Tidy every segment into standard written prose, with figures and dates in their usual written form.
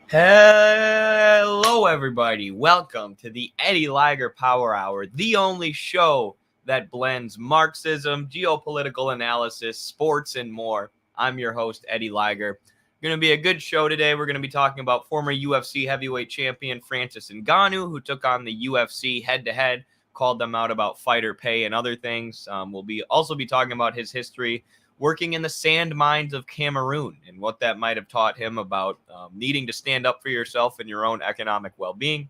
Hello, everybody. Welcome to the Eddie Liger Power Hour, the only show that blends Marxism, geopolitical analysis, sports, and more. I'm your host, Eddie Liger. Going to be a good show today. We're going to be talking about former UFC heavyweight champion Francis Ngannou, who took on the UFC head-to-head, called them out about fighter pay and other things. We'll also be talking about his history working in the sand mines of Cameroon and what that might have taught him about needing to stand up for yourself and your own economic well-being.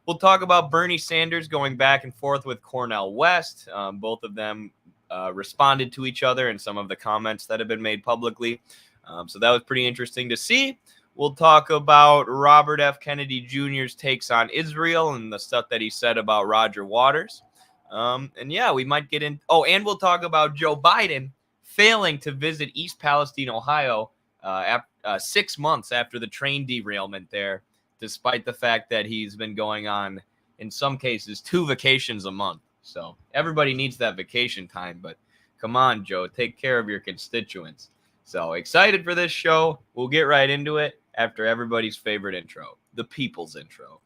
We'll talk about Bernie Sanders going back and forth with Cornel West. Both of them responded to each other in some of the comments that have been made publicly. So that was pretty interesting to see. We'll talk about Robert F. Kennedy Jr.'s takes on Israel and the stuff that he said about Roger Waters. We might get in. Oh, and we'll talk about Joe Biden failing to visit East Palestine, Ohio, 6 months after the train derailment there, despite the fact that he's been going on, in some cases, 2 vacations a month. So everybody needs that vacation time, but come on, Joe, take care of your constituents. So excited for this show. We'll get right into it after everybody's favorite intro, the People's Intro.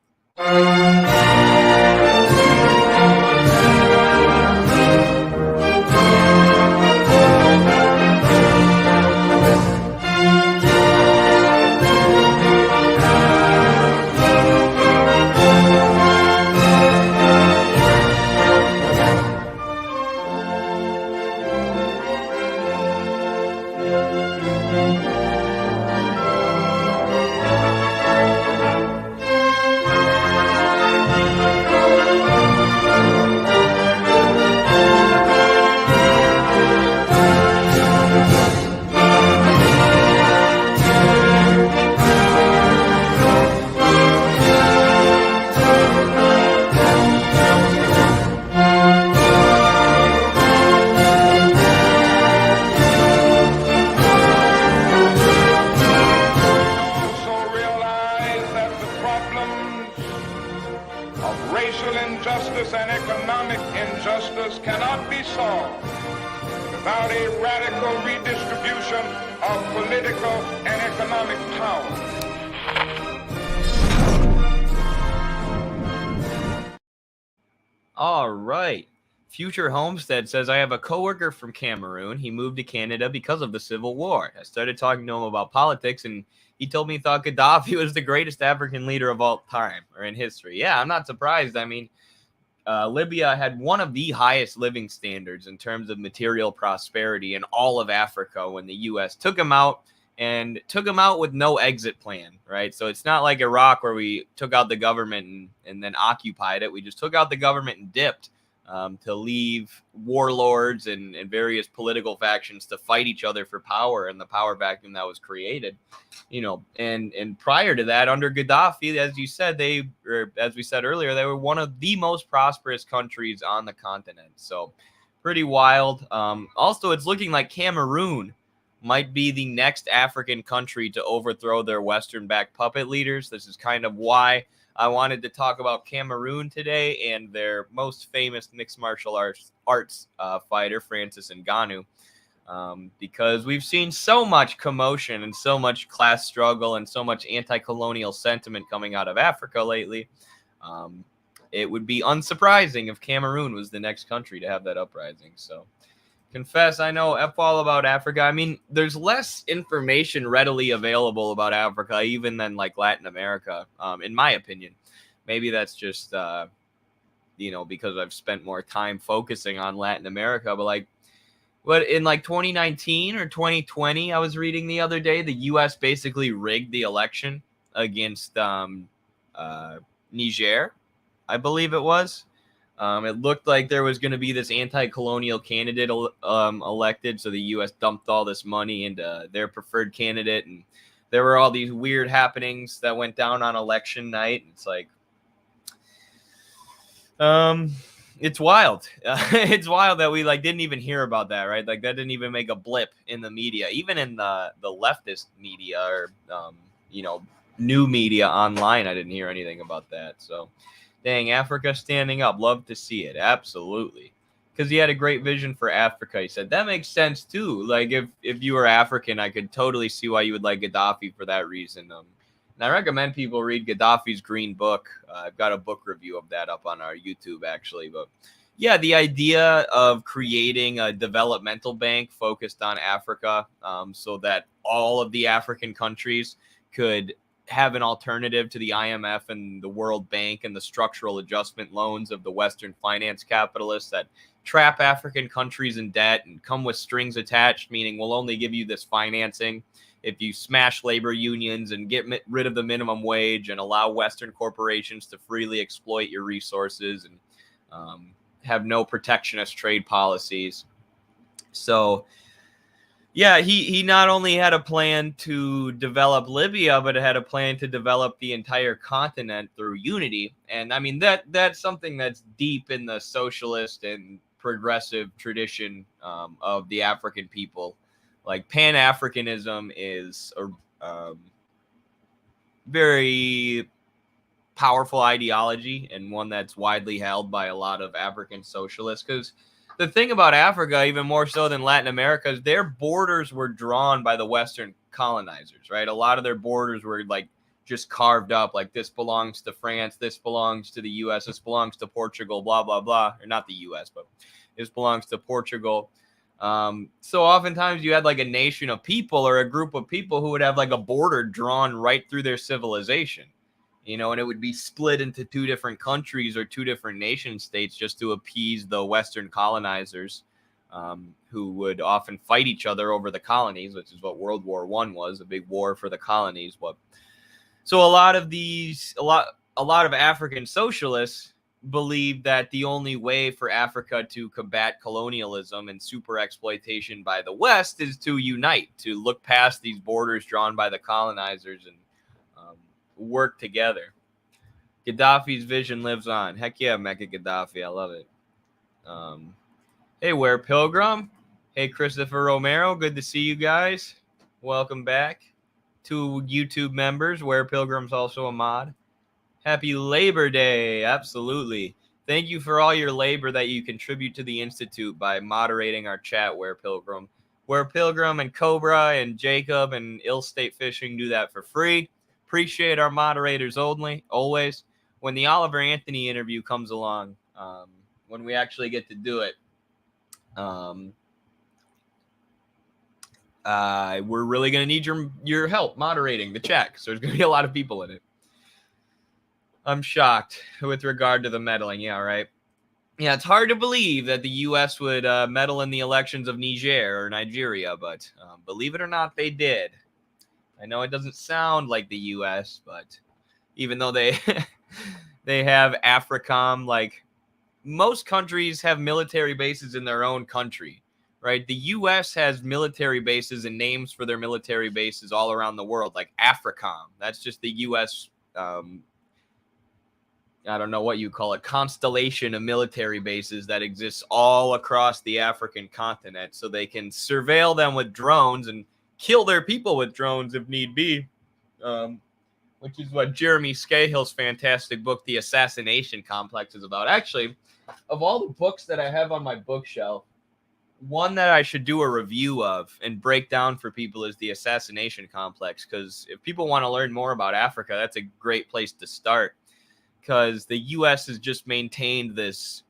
All right. Future Homestead says, I have a coworker from Cameroon. He moved to Canada because of the Civil War. I started talking to him about politics, and he told me he thought Gaddafi was the greatest African leader of all time, or in history. Yeah, I'm not surprised. I mean, Libya had one of the highest living standards in terms of material prosperity in all of Africa when the U.S. took him out with no exit plan, right? So it's not like Iraq where we took out the government and then occupied it. We just took out the government and dipped to leave warlords and various political factions to fight each other for power and the power vacuum that was created, and prior to that, under Gaddafi, as we said earlier, they were one of the most prosperous countries on the continent. So pretty wild. Also, it's looking like Cameroon might be the next African country to overthrow their Western-backed puppet leaders. This is kind of why I wanted to talk about Cameroon today and their most famous mixed martial arts fighter, Francis Ngannou, because we've seen so much commotion and so much class struggle and so much anti-colonial sentiment coming out of Africa lately. It would be unsurprising if Cameroon was the next country to have that uprising. So confess, I know F all about Africa. I mean, there's less information readily available about Africa even than like Latin America, in my opinion. Maybe that's just, because I've spent more time focusing on Latin America. But in like 2019 or 2020, I was reading the other day, the U.S. basically rigged the election against Niger, I believe it was. It looked like there was going to be this anti-colonial candidate elected, so the U.S. dumped all this money into their preferred candidate, and there were all these weird happenings that went down on election night. It's like, it's wild. It's wild that we didn't even hear about that, right? Like that didn't even make a blip in the media, even in the leftist media or new media online. I didn't hear anything about that. So. Dang, Africa standing up. Love to see it. Absolutely. Because he had a great vision for Africa. He said, that makes sense too. Like, if you were African, I could totally see why you would like Gaddafi for that reason. And I recommend people read Gaddafi's Green Book. I've got a book review of that up on our YouTube, actually. But yeah, the idea of creating a developmental bank focused on Africa, so that all of the African countries could have an alternative to the IMF and the World Bank and the structural adjustment loans of the Western finance capitalists that trap African countries in debt and come with strings attached, meaning we'll only give you this financing if you smash labor unions and get rid of the minimum wage and allow Western corporations to freely exploit your resources and have no protectionist trade policies. So yeah, he not only had a plan to develop Libya, but had a plan to develop the entire continent through unity. And I mean, that's something that's deep in the socialist and progressive tradition of the African people. Like Pan-Africanism is a very powerful ideology and one that's widely held by a lot of African socialists. Because the thing about Africa, even more so than Latin America, is their borders were drawn by the Western colonizers, right? A lot of their borders were like just carved up, like this belongs to France, this belongs to the US, this belongs to Portugal, blah, blah, blah. Or not the US, but this belongs to Portugal. So oftentimes you had like a nation of people or a group of people who would have like a border drawn right through their civilization, and it would be split into two different countries or two different nation states just to appease the Western colonizers, who would often fight each other over the colonies, which is what World War I was, a big war for the colonies. So a lot of African socialists believe that the only way for Africa to combat colonialism and super exploitation by the West is to unite, to look past these borders drawn by the colonizers and work together. Gaddafi's vision lives on. Heck yeah, Mecca Gaddafi. I love it. Hey, Where Pilgrim. Hey, Christopher Romero. Good to see you guys. Welcome back. To YouTube members. Where Pilgrim's also a mod. Happy Labor Day. Absolutely. Thank you for all your labor that you contribute to the Institute by moderating our chat, Where Pilgrim. Where Pilgrim and Cobra and Jacob and Ill State Fishing do that for free. Appreciate our moderators only, always. When the Oliver Anthony interview comes along, when we actually get to do it, we're really going to need your help moderating the chat, because there's going to be a lot of people in it. I'm shocked with regard to the meddling. Yeah, right. Yeah, it's hard to believe that the U.S. would meddle in the elections of Niger or Nigeria, but believe it or not, they did. I know it doesn't sound like the U.S., but even though they they have AFRICOM, like most countries have military bases in their own country, right? The U.S. has military bases and names for their military bases all around the world, like AFRICOM. That's just the U.S. I don't know what you call it, constellation of military bases that exists all across the African continent, so they can surveil them with drones and kill their people with drones if need be, which is what Jeremy Scahill's fantastic book, The Assassination Complex, is about. Actually, of all the books that I have on my bookshelf, one that I should do a review of and break down for people is The Assassination Complex, because if people want to learn more about Africa, that's a great place to start, because the U.S. has just maintained this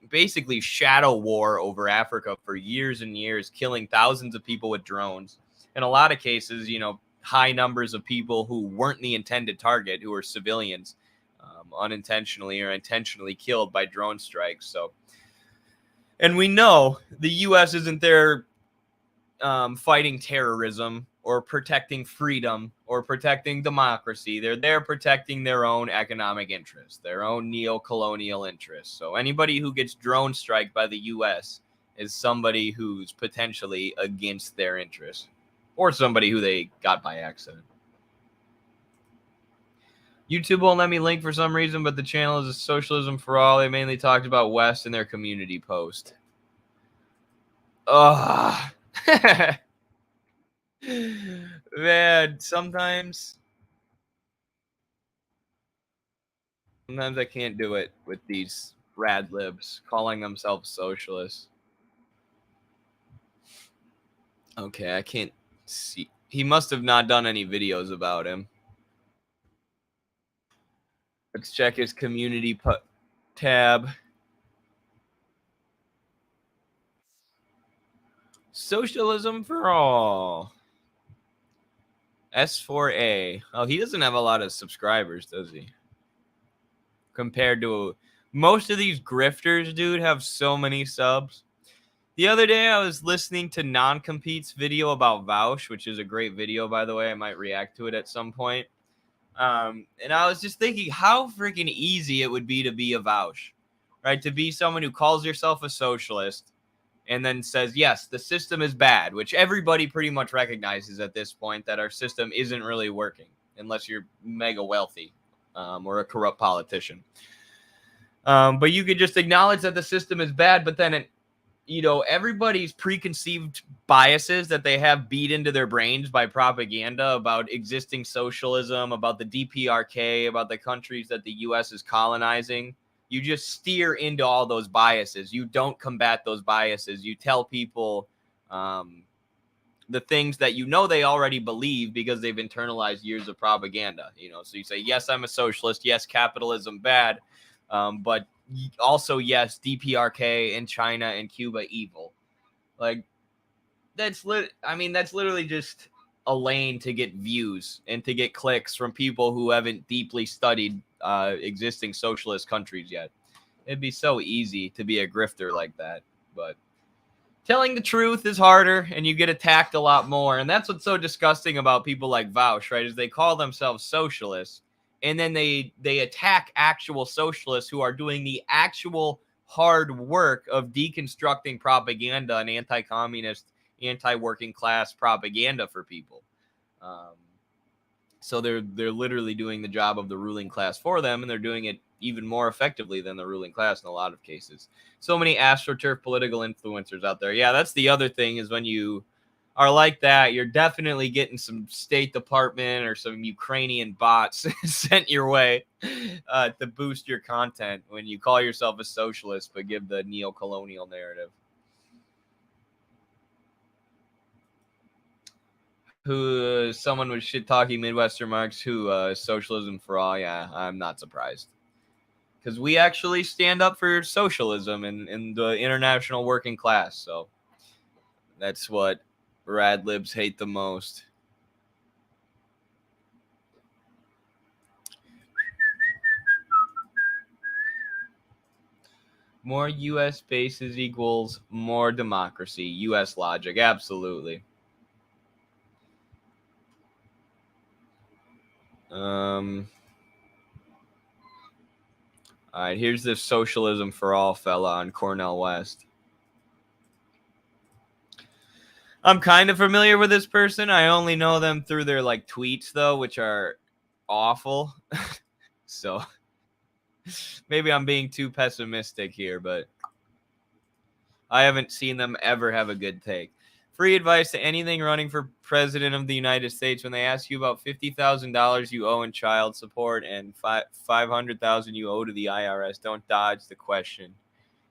basically shadow war over Africa for years and years, killing thousands of people with drones. In a lot of cases, high numbers of people who weren't the intended target, who were civilians, unintentionally or intentionally killed by drone strikes. So, and we know the U.S. isn't there fighting terrorism or protecting freedom or protecting democracy. They're there protecting their own economic interests, their own neo-colonial interests. So anybody who gets drone striked by the U.S. is somebody who's potentially against their interests, or somebody who they got by accident. YouTube won't let me link for some reason, but the channel is Socialism for All. They mainly talked about West in their community post. Ugh. Man, sometimes I can't do it with these rad libs calling themselves socialists. Okay, I can't see. He must have not done any videos about him. Let's check his community tab. Socialism for all. S4A. Oh, he doesn't have a lot of subscribers, does he? Compared to most of these grifters, dude, have so many subs. The other day, I was listening to Non-Compete's video about Vouch, which is a great video, by the way. I might react to it at some point. And I was just thinking how freaking easy it would be to be a Vouch, right? To be someone who calls yourself a socialist and then says, yes, the system is bad, which everybody pretty much recognizes at this point that our system isn't really working unless you're mega wealthy or a corrupt politician. But you could just acknowledge that the system is bad, but then everybody's preconceived biases that they have beat into their brains by propaganda about existing socialism, about the DPRK, about the countries that the U.S. is colonizing. You just steer into all those biases. You don't combat those biases. You tell people the things that they already believe because they've internalized years of propaganda. So you say, yes, I'm a socialist. Yes, capitalism bad. But also, yes, DPRK and China and Cuba evil. Like, that's literally just a lane to get views and to get clicks from people who haven't deeply studied existing socialist countries yet. It'd be so easy to be a grifter like that, but telling the truth is harder, and you get attacked a lot more. And that's what's so disgusting about people like Vouch, right? Is they call themselves socialists, and then they attack actual socialists who are doing the actual hard work of deconstructing propaganda and anti-communist, anti-working class propaganda for people. So they're literally doing the job of the ruling class for them, and they're doing it even more effectively than the ruling class in a lot of cases. So many AstroTurf political influencers out there. Yeah, that's the other thing, is when you are like that, you're definitely getting some State Department or some Ukrainian bots sent your way to boost your content when you call yourself a socialist but give the neo-colonial narrative. Who someone was shit-talking Midwestern Marx who socialism for all. Yeah, I'm not surprised. Because we actually stand up for socialism and the international working class. So that's what rad libs hate the most. More U.S. bases equals more democracy. U.S. logic. Absolutely. All right, here's this Socialism for All fella on Cornell West. I'm kind of familiar with this person. I only know them through their tweets though, which are awful. So maybe I'm being too pessimistic here, but I haven't seen them ever have a good take. Free advice to anything running for president of the United States: when they ask you about $50,000 you owe in child support and $500,000 you owe to the IRS, don't dodge the question.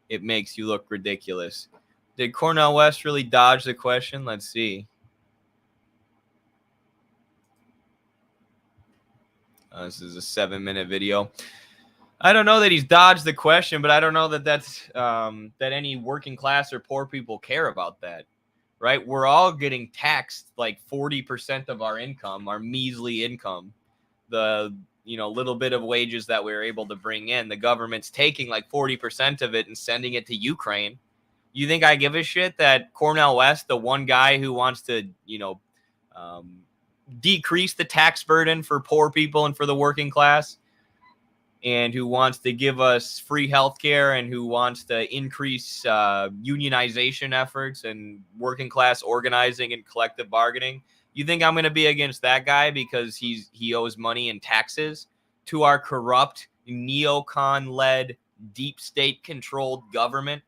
It makes you look ridiculous. Did Cornell West really dodge the question? Let's see. This is a 7-minute video. I don't know that he's dodged the question, but I don't know that that's that any working class or poor people care about that, right? We're all getting taxed like 40% of our income, our measly income, the little bit of wages that we're able to bring in. The government's taking like 40% of it and sending it to Ukraine. You think I give a shit that Cornell West, the one guy who wants to, decrease the tax burden for poor people and for the working class, and who wants to give us free healthcare, and who wants to increase unionization efforts and working class organizing and collective bargaining? You think I'm going to be against that guy because he owes money in taxes to our corrupt, neocon-led, deep state-controlled government,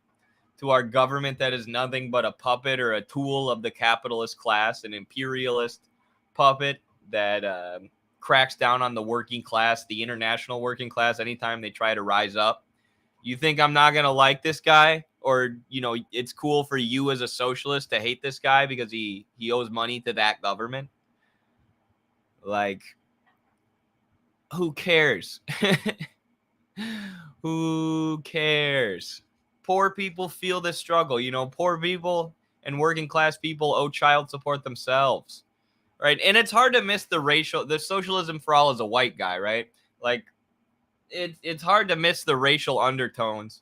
to our government that is nothing but a puppet or a tool of the capitalist class, an imperialist puppet that cracks down on the working class, the international working class, anytime they try to rise up? You think I'm not going to like this guy? Or, it's cool for you as a socialist to hate this guy because he owes money to that government? Like, Who cares? Who cares? Poor people feel this struggle. You know, poor people and working class people owe child support themselves, right? And it's hard to miss the socialism for all is a white guy, right? Like, it's hard to miss the racial undertones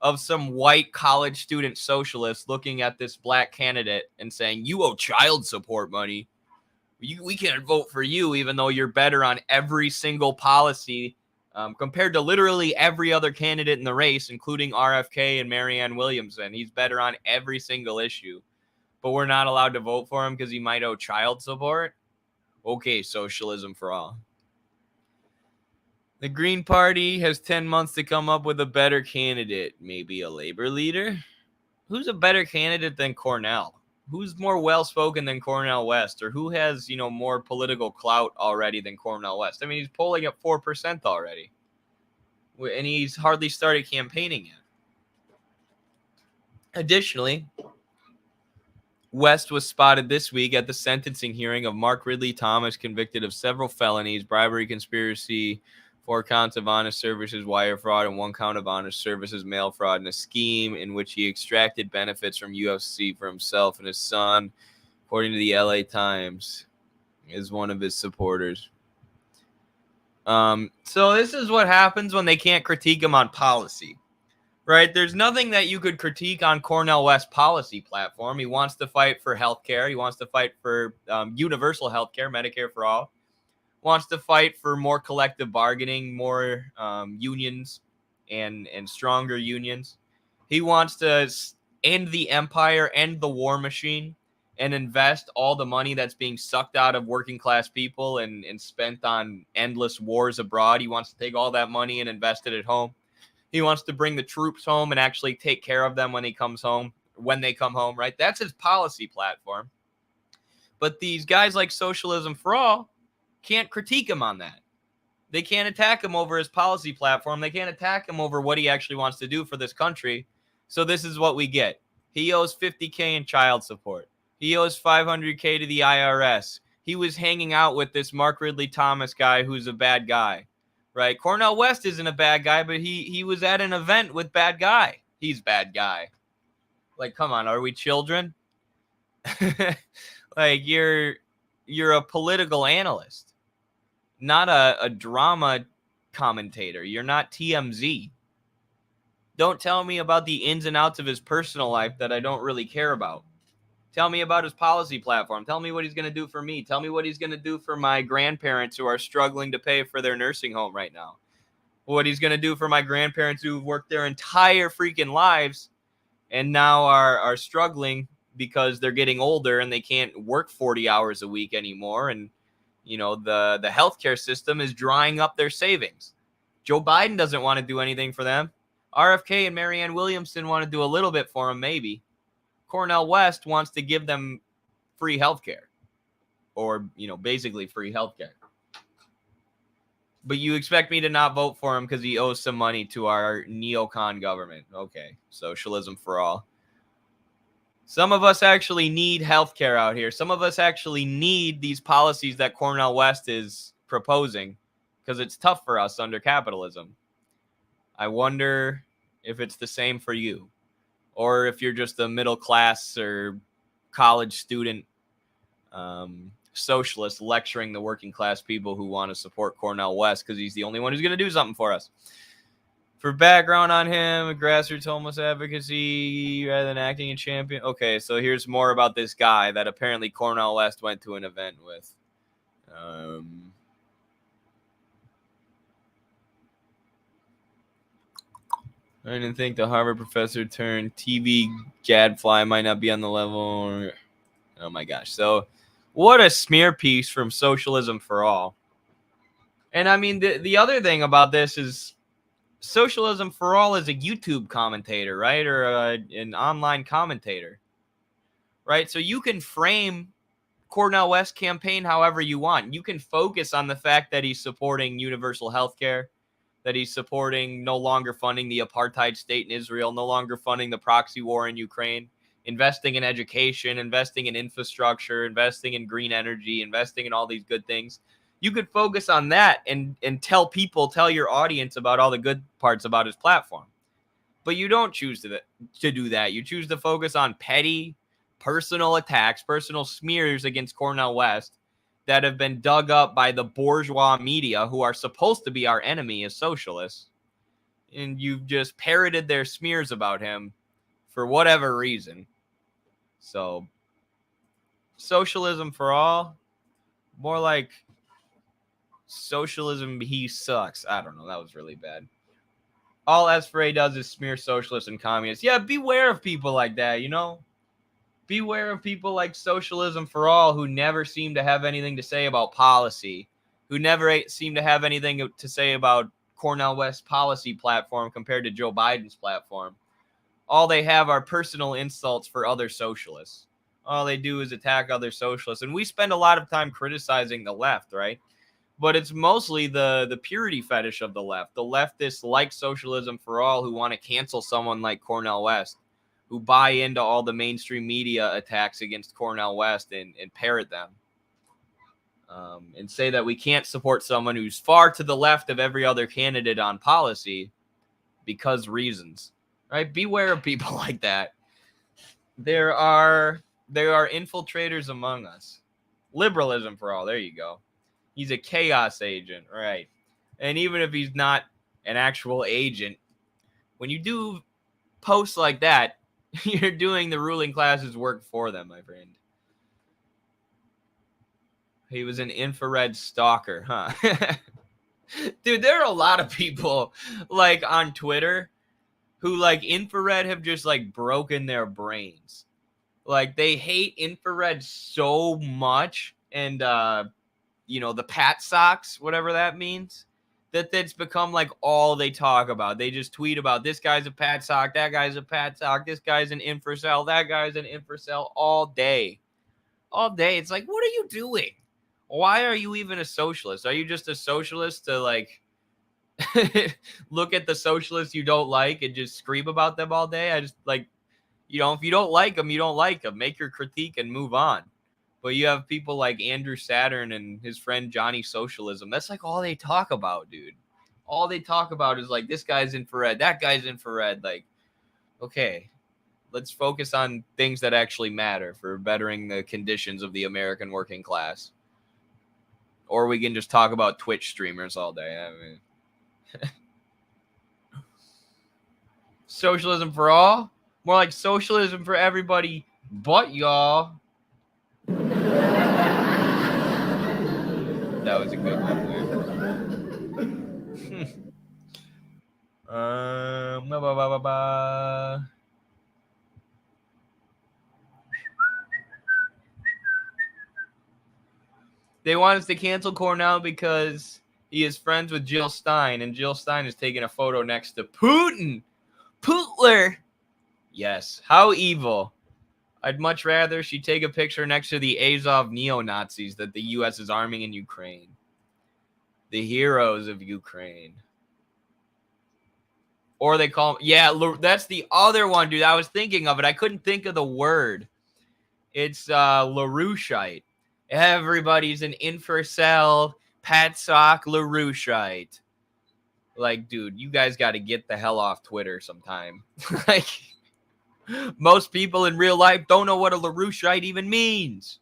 of some white college student socialist looking at this black candidate and saying, you owe child support money. We can't vote for you, even though you're better on every single policy compared to literally every other candidate in the race, including RFK and Marianne Williamson. He's better on every single issue, but we're not allowed to vote for him because he might owe child support. Okay, socialism for all. The Green Party has 10 months to come up with a better candidate. Maybe a labor leader? Who's a better candidate than Cornel? Who's more well-spoken than Cornel West? Or who has, more political clout already than Cornel West? I mean, he's polling at 4% already. And he's hardly started campaigning yet. Additionally, West was spotted this week at the sentencing hearing of Mark Ridley Thomas, convicted of several felonies, bribery, conspiracy, 4 counts of honest services wire fraud, and 1 count of honest services mail fraud in a scheme in which he extracted benefits from UFC for himself and his son, according to the LA Times, is one of his supporters. So this is what happens when they can't critique him on policy, right? There's nothing that you could critique on Cornel West's policy platform. He wants to fight for healthcare. He wants to fight for universal healthcare, Medicare for all. Wants to fight for more collective bargaining, more unions and stronger unions. He wants to end the empire, end the war machine, and invest all the money that's being sucked out of working class people and spent on endless wars abroad. He wants to take all that money and invest it at home. He wants to bring the troops home and actually take care of them when they come home, right? That's his policy platform. But these guys like Socialism for All can't critique him on that. They can't attack him over his policy platform. They can't attack him over what he actually wants to do for this country. So this is what we get. He owes $50K in child support. He owes $500K to the IRS. He was hanging out with this Mark Ridley Thomas guy who's a bad guy, right? Cornel West isn't a bad guy, but he was at an event with bad guy. He's bad guy. Like, come on, are we children? Like, you're a political analyst, not a drama commentator. You're not TMZ. Don't tell me about the ins and outs of his personal life that I don't really care about. Tell me about his policy platform. Tell me what he's going to do for me. Tell me what he's going to do for my grandparents who are struggling to pay for their nursing home right now. What he's going to do for my grandparents who've worked their entire freaking lives and now are struggling because they're getting older and they can't work 40 hours a week anymore. And, the healthcare system is drying up their savings. Joe Biden doesn't want to do anything for them. RFK and Marianne Williamson want to do a little bit for them, maybe. Cornel West wants to give them free healthcare or, basically free healthcare. But you expect me to not vote for him because he owes some money to our neocon government. Okay, socialism for all. Some of us actually need healthcare out here. Some of us actually need these policies that Cornel West is proposing because it's tough for us under capitalism. I wonder if it's the same for you, or if you're just a middle class or college student socialist lecturing the working class people who want to support Cornel West because he's the only one who's going to do something for us. For background on him, grassroots homeless advocacy rather than acting a champion. Okay, so here's more about this guy that apparently Cornel West went to an event with. I didn't think the Harvard professor turned TV gadfly might not be on the level. Oh my gosh. So what a smear piece from Socialism for All. And I mean, the other thing about this is Socialism for All is a YouTube commentator, right? Or an online commentator, right? So you can frame Cornel West's campaign however you want. You can focus on the fact that he's supporting universal health care, that he's supporting no longer funding the apartheid state in Israel, no longer funding the proxy war in Ukraine, investing in education, investing in infrastructure, investing in green energy, investing in all these good things. You could focus on that and tell your audience about all the good parts about his platform. But you don't choose to do that. You choose to focus on petty personal attacks, personal smears against Cornel West that have been dug up by the bourgeois media, who are supposed to be our enemy as socialists. And you've just parroted their smears about him for whatever reason. So, socialism for all, more like socialism, he sucks. I don't know. That was really bad. All S4A does is smear socialists and communists. Yeah, beware of people like that, you know? Beware of people like Socialism for All, who never seem to have anything to say about policy, who never seem to have anything to say about Cornel West's policy platform compared to Joe Biden's platform. All they have are personal insults for other socialists. All they do is attack other socialists. And we spend a lot of time criticizing the left, right? But it's mostly the purity fetish of the left. The leftists like Socialism for All who want to cancel someone like Cornel West, who buy into all the mainstream media attacks against Cornel West and parrot them. And say that we can't support someone who's far to the left of every other candidate on policy because reasons. Right? Beware of people like that. There are infiltrators among us. Liberalism for All. There you go. He's a chaos agent, right? And even if he's not an actual agent, when you do posts like that, you're doing the ruling class's work for them, my friend. He was an infrared stalker, huh? Dude, there are a lot of people like on Twitter who like infrared have just like broken their brains. Like they hate infrared so much, and the Pat socks, whatever that means, that's become like all they talk about. They just tweet about this guy's a Pat sock, that guy's a Pat sock, this guy's an infracell, that guy's an infracell all day. All day. It's like, what are you doing? Why are you even a socialist? Are you just a socialist to like look at the socialists you don't like and just scream about them all day? I just like, if you don't like them, you don't like them. Make your critique and move on. But you have people like Andrew Saturn and his friend Johnny Socialism. That's like all they talk about, dude. All they talk about is like, this guy's infrared, that guy's infrared. Like, okay, let's focus on things that actually matter for bettering the conditions of the American working class. Or we can just talk about Twitch streamers all day. I mean, socialism for all? More like socialism for everybody but y'all. That was a good one, dude. They want us to cancel Cornell because he is friends with Jill Stein, and Jill Stein is taking a photo next to Putin. Putler. Yes. How evil. I'd much rather she take a picture next to the Azov neo-Nazis that the U.S. is arming in Ukraine. The heroes of Ukraine. Or they call them, yeah, that's the other one, dude. I was thinking of it. I couldn't think of the word. It's LaRoucheite. Everybody's an infracell, Patsock, LaRoucheite. Like, dude, you guys got to get the hell off Twitter sometime. Like, most people in real life don't know what a LaRoucheite even means.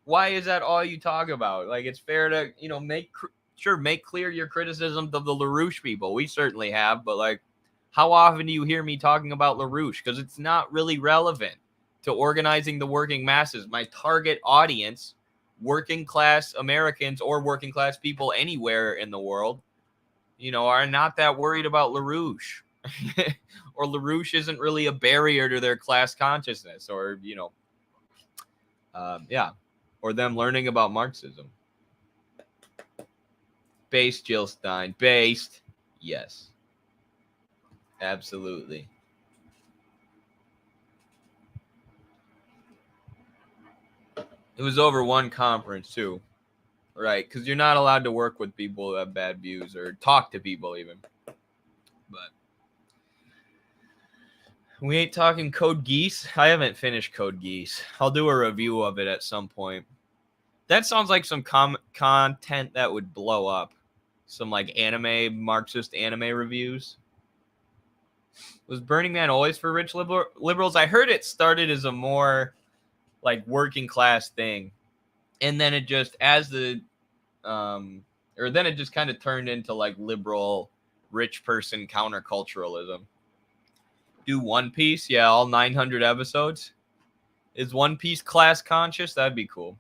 Why is that all you talk about? Like, it's fair to, make clear your criticisms of the LaRouche people. We certainly have, but like, how often do you hear me talking about LaRouche? Because it's not really relevant to organizing the working masses. My target audience, working class Americans or working class people anywhere in the world, are not that worried about LaRouche. Or LaRouche isn't really a barrier to their class consciousness, or, or them learning about Marxism. Based, Jill Stein. Based. Yes. Absolutely. It was over one conference, too. Right, because you're not allowed to work with people who have bad views or talk to people even. But we ain't talking Code Geass. I haven't finished Code Geass. I'll do a review of it at some point. That sounds like some content that would blow up. Some like Marxist anime reviews. Was Burning Man always for rich liberals? I heard it started as a more like working class thing, and then it just then it just kind of turned into like liberal rich person counterculturalism. Do One Piece? Yeah, all 900 episodes. Is One Piece class conscious? That'd be cool.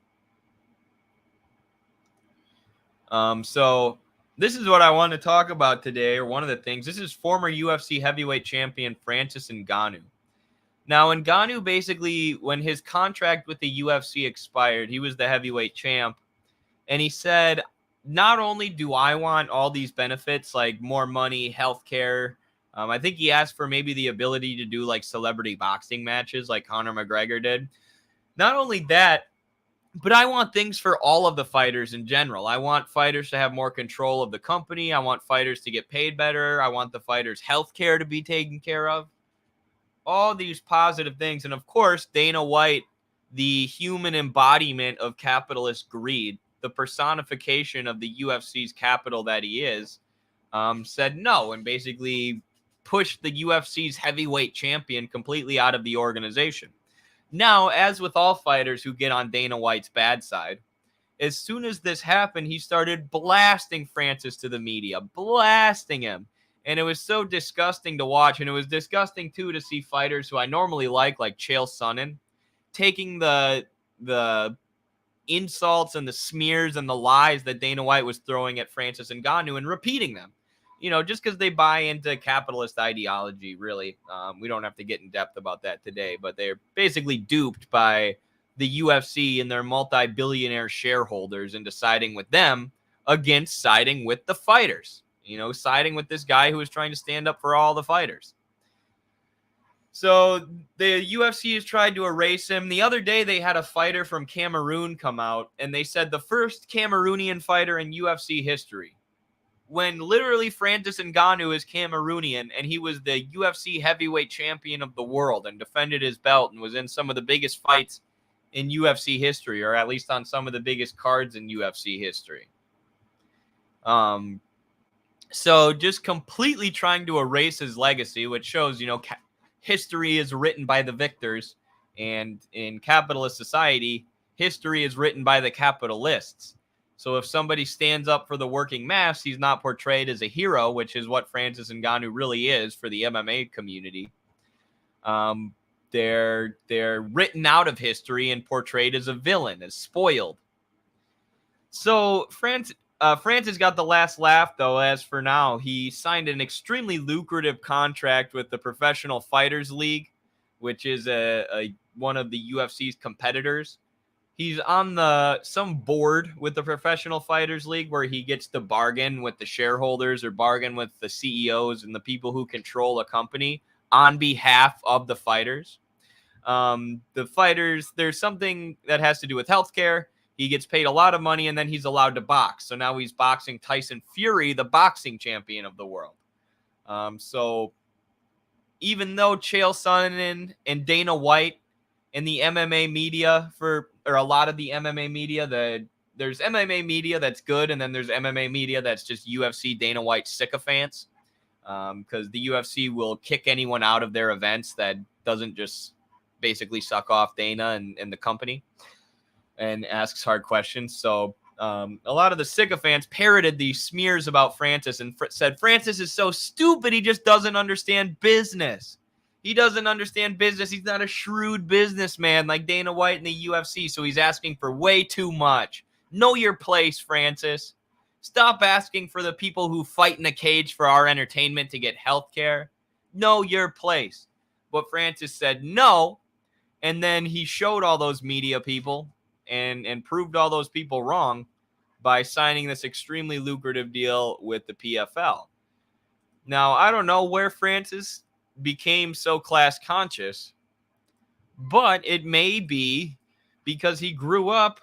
So this is what I want to talk about today, or one of the things. This is former UFC heavyweight champion Francis Ngannou. Now, Ngannou basically, when his contract with the UFC expired, he was the heavyweight champ, and he said, not only do I want all these benefits like more money, healthcare, I think he asked for maybe the ability to do like celebrity boxing matches like Conor McGregor did. Not only that, but I want things for all of the fighters in general. I want fighters to have more control of the company. I want fighters to get paid better. I want the fighters' healthcare to be taken care of. All these positive things. And of course, Dana White, the human embodiment of capitalist greed, the personification of the UFC's capital that he is, said no and basically pushed the UFC's heavyweight champion completely out of the organization. Now, as with all fighters who get on Dana White's bad side, as soon as this happened, he started blasting Francis to the media, blasting him. And it was so disgusting to watch. And it was disgusting, too, to see fighters who I normally like Chael Sonnen, taking the insults and the smears and the lies that Dana White was throwing at Francis Ngannou and repeating them. You know, just because they buy into capitalist ideology, really. We don't have to get in depth about that today, but they're basically duped by the UFC and their multi-billionaire shareholders and deciding with them against siding with the fighters. You know, siding with this guy who is trying to stand up for all the fighters. So the UFC has tried to erase him. The other day, they had a fighter from Cameroon come out, and they said the first Cameroonian fighter in UFC history. When literally Francis Ngannou is Cameroonian, and he was the UFC heavyweight champion of the world and defended his belt and was in some of the biggest fights in UFC history, or at least on some of the biggest cards in UFC history. So just completely trying to erase his legacy, which shows, you know, history is written by the victors, and in capitalist society, history is written by the capitalists. So if somebody stands up for the working mass, he's not portrayed as a hero, which is what Francis Ngannou really is for the MMA community. They're written out of history and portrayed as a villain, as spoiled. So Francis got the last laugh, though, as for now. He signed an extremely lucrative contract with the Professional Fighters League, which is one of the UFC's competitors. He's on some board with the Professional Fighters League where he gets to bargain with the shareholders or bargain with the CEOs and the people who control a company on behalf of the fighters. The fighters, there's something that has to do with healthcare. He gets paid a lot of money, and then he's allowed to box. So now he's boxing Tyson Fury, the boxing champion of the world. So even though Chael Sonnen and Dana White and the MMA media, or a lot of the MMA media, there's MMA media that's good, and then there's MMA media that's just UFC Dana White sycophants, because the UFC will kick anyone out of their events that doesn't just basically suck off Dana and the company and asks hard questions. So a lot of the sycophants parroted these smears about Francis and said Francis is so stupid, he just doesn't understand business. He doesn't understand business. He's not a shrewd businessman like Dana White in the UFC, so he's asking for way too much. Know your place, Francis. Stop asking for the people who fight in a cage for our entertainment to get health care. Know your place. But Francis said no, and then he showed all those media people and proved all those people wrong by signing this extremely lucrative deal with the PFL. Now, I don't know where Francis became so class conscious, but it may be because he grew up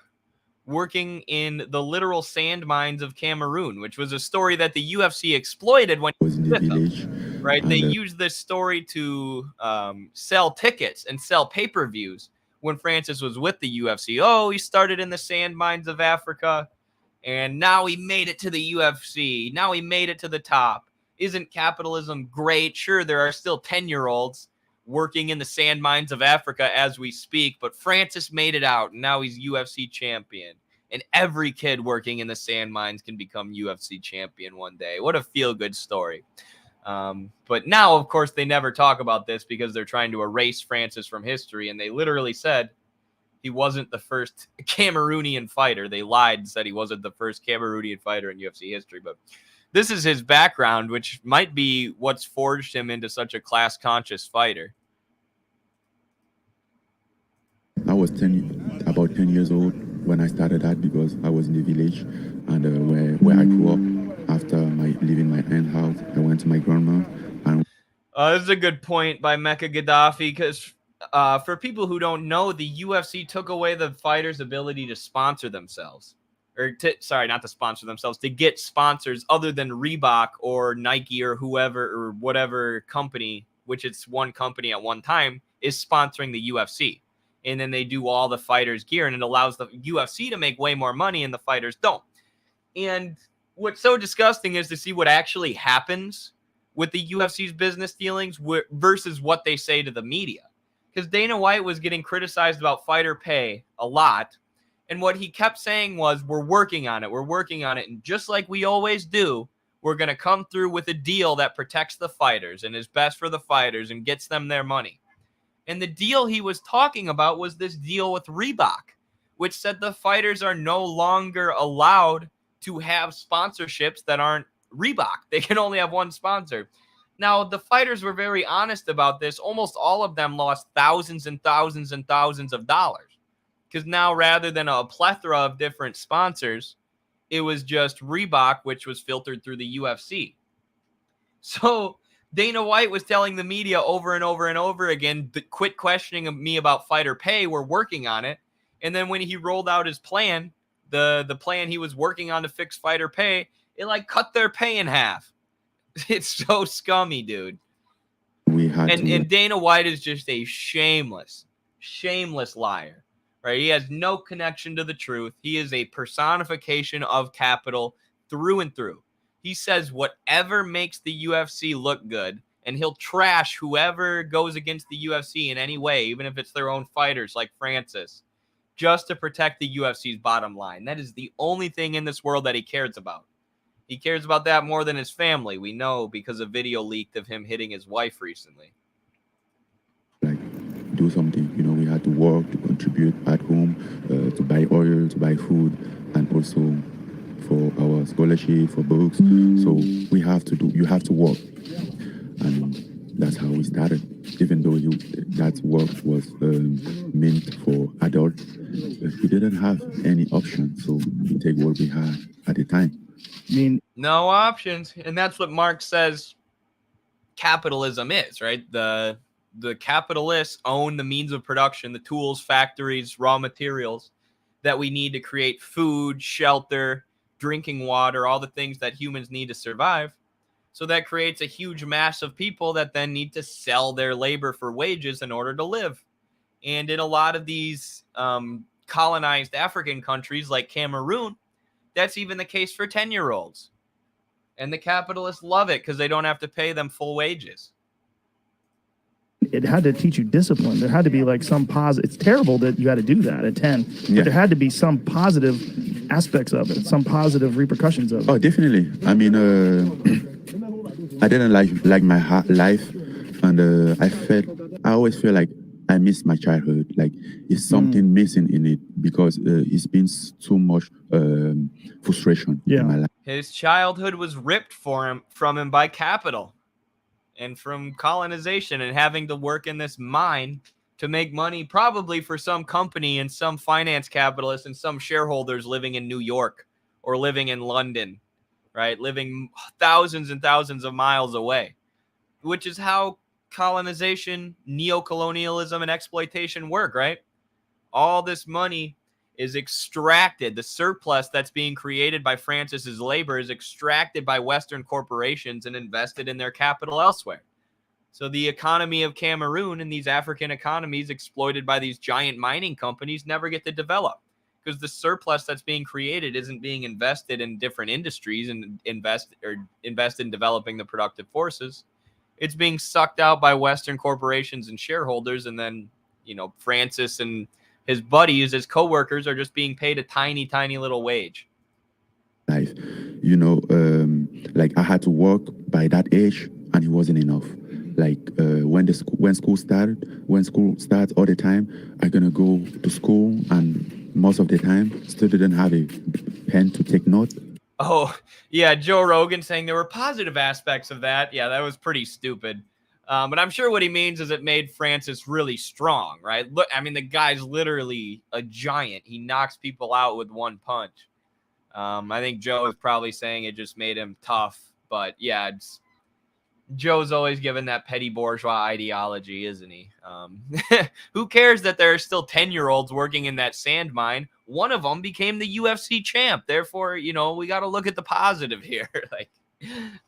working in the literal sand mines of Cameroon, which was a story that the UFC exploited when he was in the village. Right? They used this story to sell tickets and sell pay-per-views, when Francis was with the UFC. Oh, he started in the sand mines of Africa, and now he made it to the UFC. Now he made it to the top. Isn't capitalism great? Sure, there are still 10-year-olds working in the sand mines of Africa as we speak, but Francis made it out, and now he's UFC champion. And every kid working in the sand mines can become UFC champion one day. What a feel-good story. But now, of course, they never talk about this because they're trying to erase Francis from history, and they literally said he wasn't the first Cameroonian fighter. They lied and said he wasn't the first Cameroonian fighter in UFC history, but this is his background, which might be what's forged him into such a class-conscious fighter. I was about 10 years old when I started that because I was in the village, and where I grew up. After leaving my aunt's house, I went to my grandma. And this is a good point by Mecca Gaddafi, because for people who don't know, the UFC took away the fighters' ability to sponsor themselves. Not to sponsor themselves, to get sponsors other than Reebok or Nike or whoever or whatever company, which it's one company at one time, is sponsoring the UFC. And then they do all the fighters' gear, and it allows the UFC to make way more money, and the fighters don't. And what's so disgusting is to see what actually happens with the UFC's business dealings versus what they say to the media. Because Dana White was getting criticized about fighter pay a lot. And what he kept saying was, we're working on it. We're working on it. And just like we always do, we're going to come through with a deal that protects the fighters and is best for the fighters and gets them their money. And the deal he was talking about was this deal with Reebok, which said the fighters are no longer allowed to have sponsorships that aren't Reebok. They can only have one sponsor. Now, the fighters were very honest about this. Almost all of them lost thousands and thousands and thousands of dollars. Because now, rather than a plethora of different sponsors, it was just Reebok, which was filtered through the UFC. So Dana White was telling the media over and over and over again, quit questioning me about fighter pay. We're working on it. And then when he rolled out his plan, the plan he was working on to fix fighter pay, it like cut their pay in half. It's so scummy, dude. And Dana White is just a shameless liar. Right? He has no connection to the truth. He is a personification of capital through and through. He says whatever makes the UFC look good, and he'll trash whoever goes against the UFC in any way, even if it's their own fighters like Francis, just to protect the UFC's bottom line. That is the only thing in this world that he cares about. He cares about that more than his family. We know because a video leaked of him hitting his wife recently. Do something, we had to work to contribute at home, to buy oil, to buy food, and also for our scholarship, for books. So you have to work. And that's how we started. Even though that work was meant for adults, we didn't have any option. So we take what we had at the time. No options. And that's what Marx says capitalism is, right? The capitalists own the means of production, the tools, factories, raw materials that we need to create food, shelter, drinking water, all the things that humans need to survive. So that creates a huge mass of people that then need to sell their labor for wages in order to live. And in a lot of these colonized African countries like Cameroon, that's even the case for 10-year-olds. And the capitalists love it because they don't have to pay them full wages. It had to teach you discipline. There had to be like some positive. It's terrible that you had to do that at 10, but there had to be some positive aspects of it, some positive repercussions of it. Oh, definitely. I mean, I didn't like my life, and I always feel like I miss my childhood. Like it's something missing in it because it's been too much frustration in my life. His childhood was ripped from him by capital. And from colonization and having to work in this mine to make money, probably for some company and some finance capitalists and some shareholders living in New York or living in London, right? Living thousands and thousands of miles away, which is how colonization, neocolonialism, and exploitation work, right? All this money is extracted. The surplus that's being created by Francis's labor is extracted by Western corporations and invested in their capital elsewhere. So the economy of Cameroon and these African economies exploited by these giant mining companies never get to develop, because the surplus that's being created isn't being invested in different industries and invest in developing the productive forces. It's being sucked out by Western corporations and shareholders, and then, Francis and his buddies, his coworkers, are just being paid a tiny, tiny little wage. Life, like I had to work by that age, and it wasn't enough. Like when school starts all the time, I'm gonna go to school, and most of the time, still didn't have a pen to take notes. Oh, yeah, Joe Rogan saying there were positive aspects of that. Yeah, that was pretty stupid. But I'm sure what he means is it made Francis really strong, right? Look, I mean, the guy's literally a giant. He knocks people out with one punch. I think Joe is probably saying it just made him tough. But yeah, Joe's always given that petty bourgeois ideology, isn't he? Who cares that there are still 10-year-olds working in that sand mine? One of them became the UFC champ. Therefore, we got to look at the positive here. Like,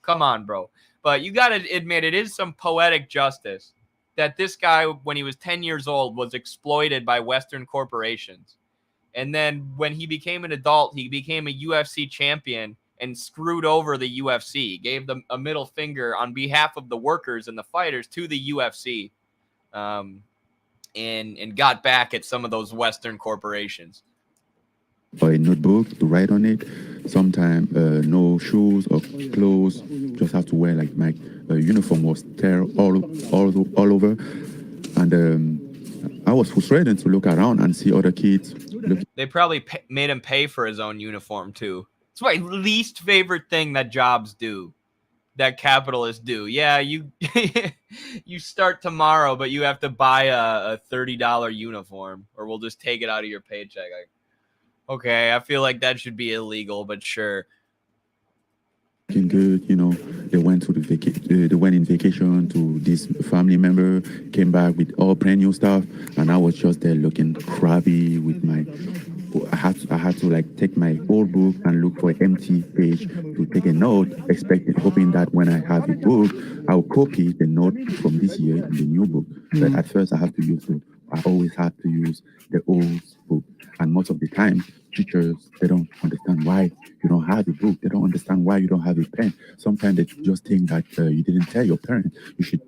come on, bro. But you got to admit, it is some poetic justice that this guy, when he was 10 years old, was exploited by Western corporations. And then when he became an adult, he became a UFC champion and screwed over the UFC, gave them a middle finger on behalf of the workers and the fighters to the UFC, and got back at some of those Western corporations. Or a notebook to write on it. Sometimes no shoes or clothes, just have to wear like my uniform was tear all over, and I was frustrated to look around and see other kids. They probably made him pay for his own uniform too. It's my least favorite thing that jobs do, that capitalists do. Yeah, you you start tomorrow, but you have to buy a $30 uniform, or we'll just take it out of your paycheck. Like, okay, I feel like that should be illegal, but sure. Looking good, they went to they went in vacation to this family member, came back with all brand new stuff, and I was just there looking crabby with my. I had to like take my old book and look for an empty page to take a note, hoping that when I have the book, I'll copy the note from this year in the new book. But at first, I always have to use the old book, and most of the time, teachers, they don't understand why you don't have a book. They don't understand why you don't have a pen. Sometimes they just think that you didn't tell your parents. You should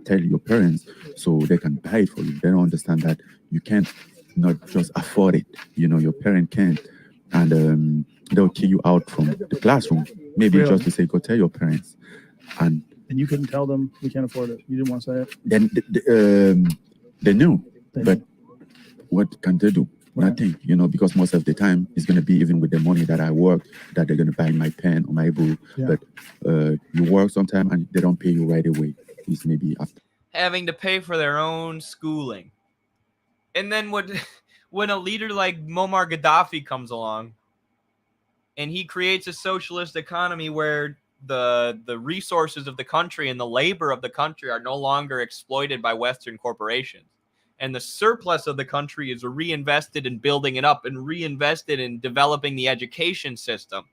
tell your parents so they can buy it for you. They don't understand that you can't not just afford it. Your parent can't. And they'll kick you out from the classroom. Maybe just to say, go tell your parents. And you couldn't tell them we can't afford it. You didn't want to say it? Then they knew. But what can they do? Nothing, because most of the time it's going to be even with the money that I work that they're going to buy my pen or my book. Yeah. But you work sometime and they don't pay you right away. It's maybe after. Having to pay for their own schooling. And then when a leader like Muammar Gaddafi comes along and he creates a socialist economy where the resources of the country and the labor of the country are no longer exploited by Western corporations, and the surplus of the country is reinvested in building it up and reinvested in developing the education system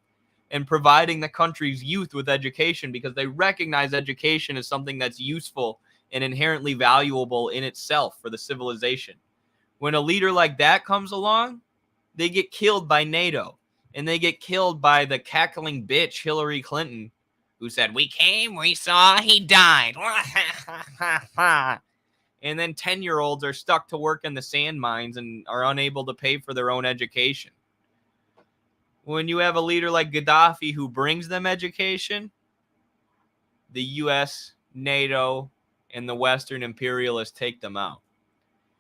and providing the country's youth with education, because they recognize education as something that's useful and inherently valuable in itself for the civilization. When a leader like that comes along, they get killed by NATO, and they get killed by the cackling bitch Hillary Clinton, who said, "We came, we saw, he died." And then 10-year-olds are stuck to work in the sand mines and are unable to pay for their own education. When you have a leader like Gaddafi who brings them education, the US, NATO, and the Western imperialists take them out.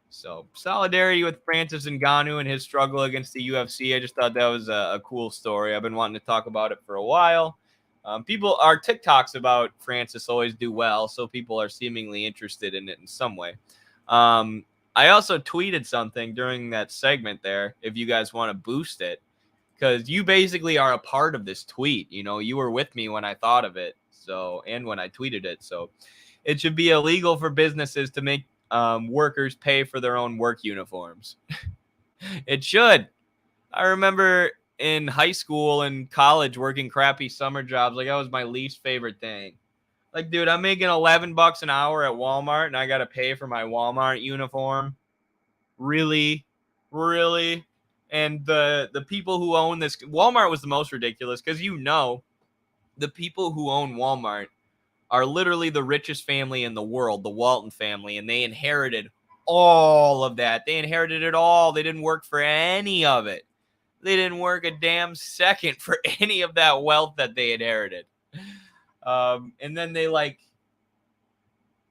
So solidarity with Francis Ngannou and his struggle against the UFC. I just thought that was a cool story. I've been wanting to talk about it for a while. Our TikToks about Francis always do well, so people are seemingly interested in it in some way. I also tweeted something during that segment there, if you guys want to boost it, because you basically are a part of this tweet. You were with me when I thought of it, and when I tweeted it. So it should be illegal for businesses to make workers pay for their own work uniforms. It should. I remember in high school and college working crappy summer jobs. Like, that was my least favorite thing, Like, dude, I'm making $11 an hour at Walmart, and I got to pay for my Walmart uniform. Really? Really? And the people who own this, Walmart was the most ridiculous because, the people who own Walmart are literally the richest family in the world, the Walton family, and they inherited all of that. They inherited it all. They didn't work for any of it. They didn't work a damn second for any of that wealth that they inherited. And then they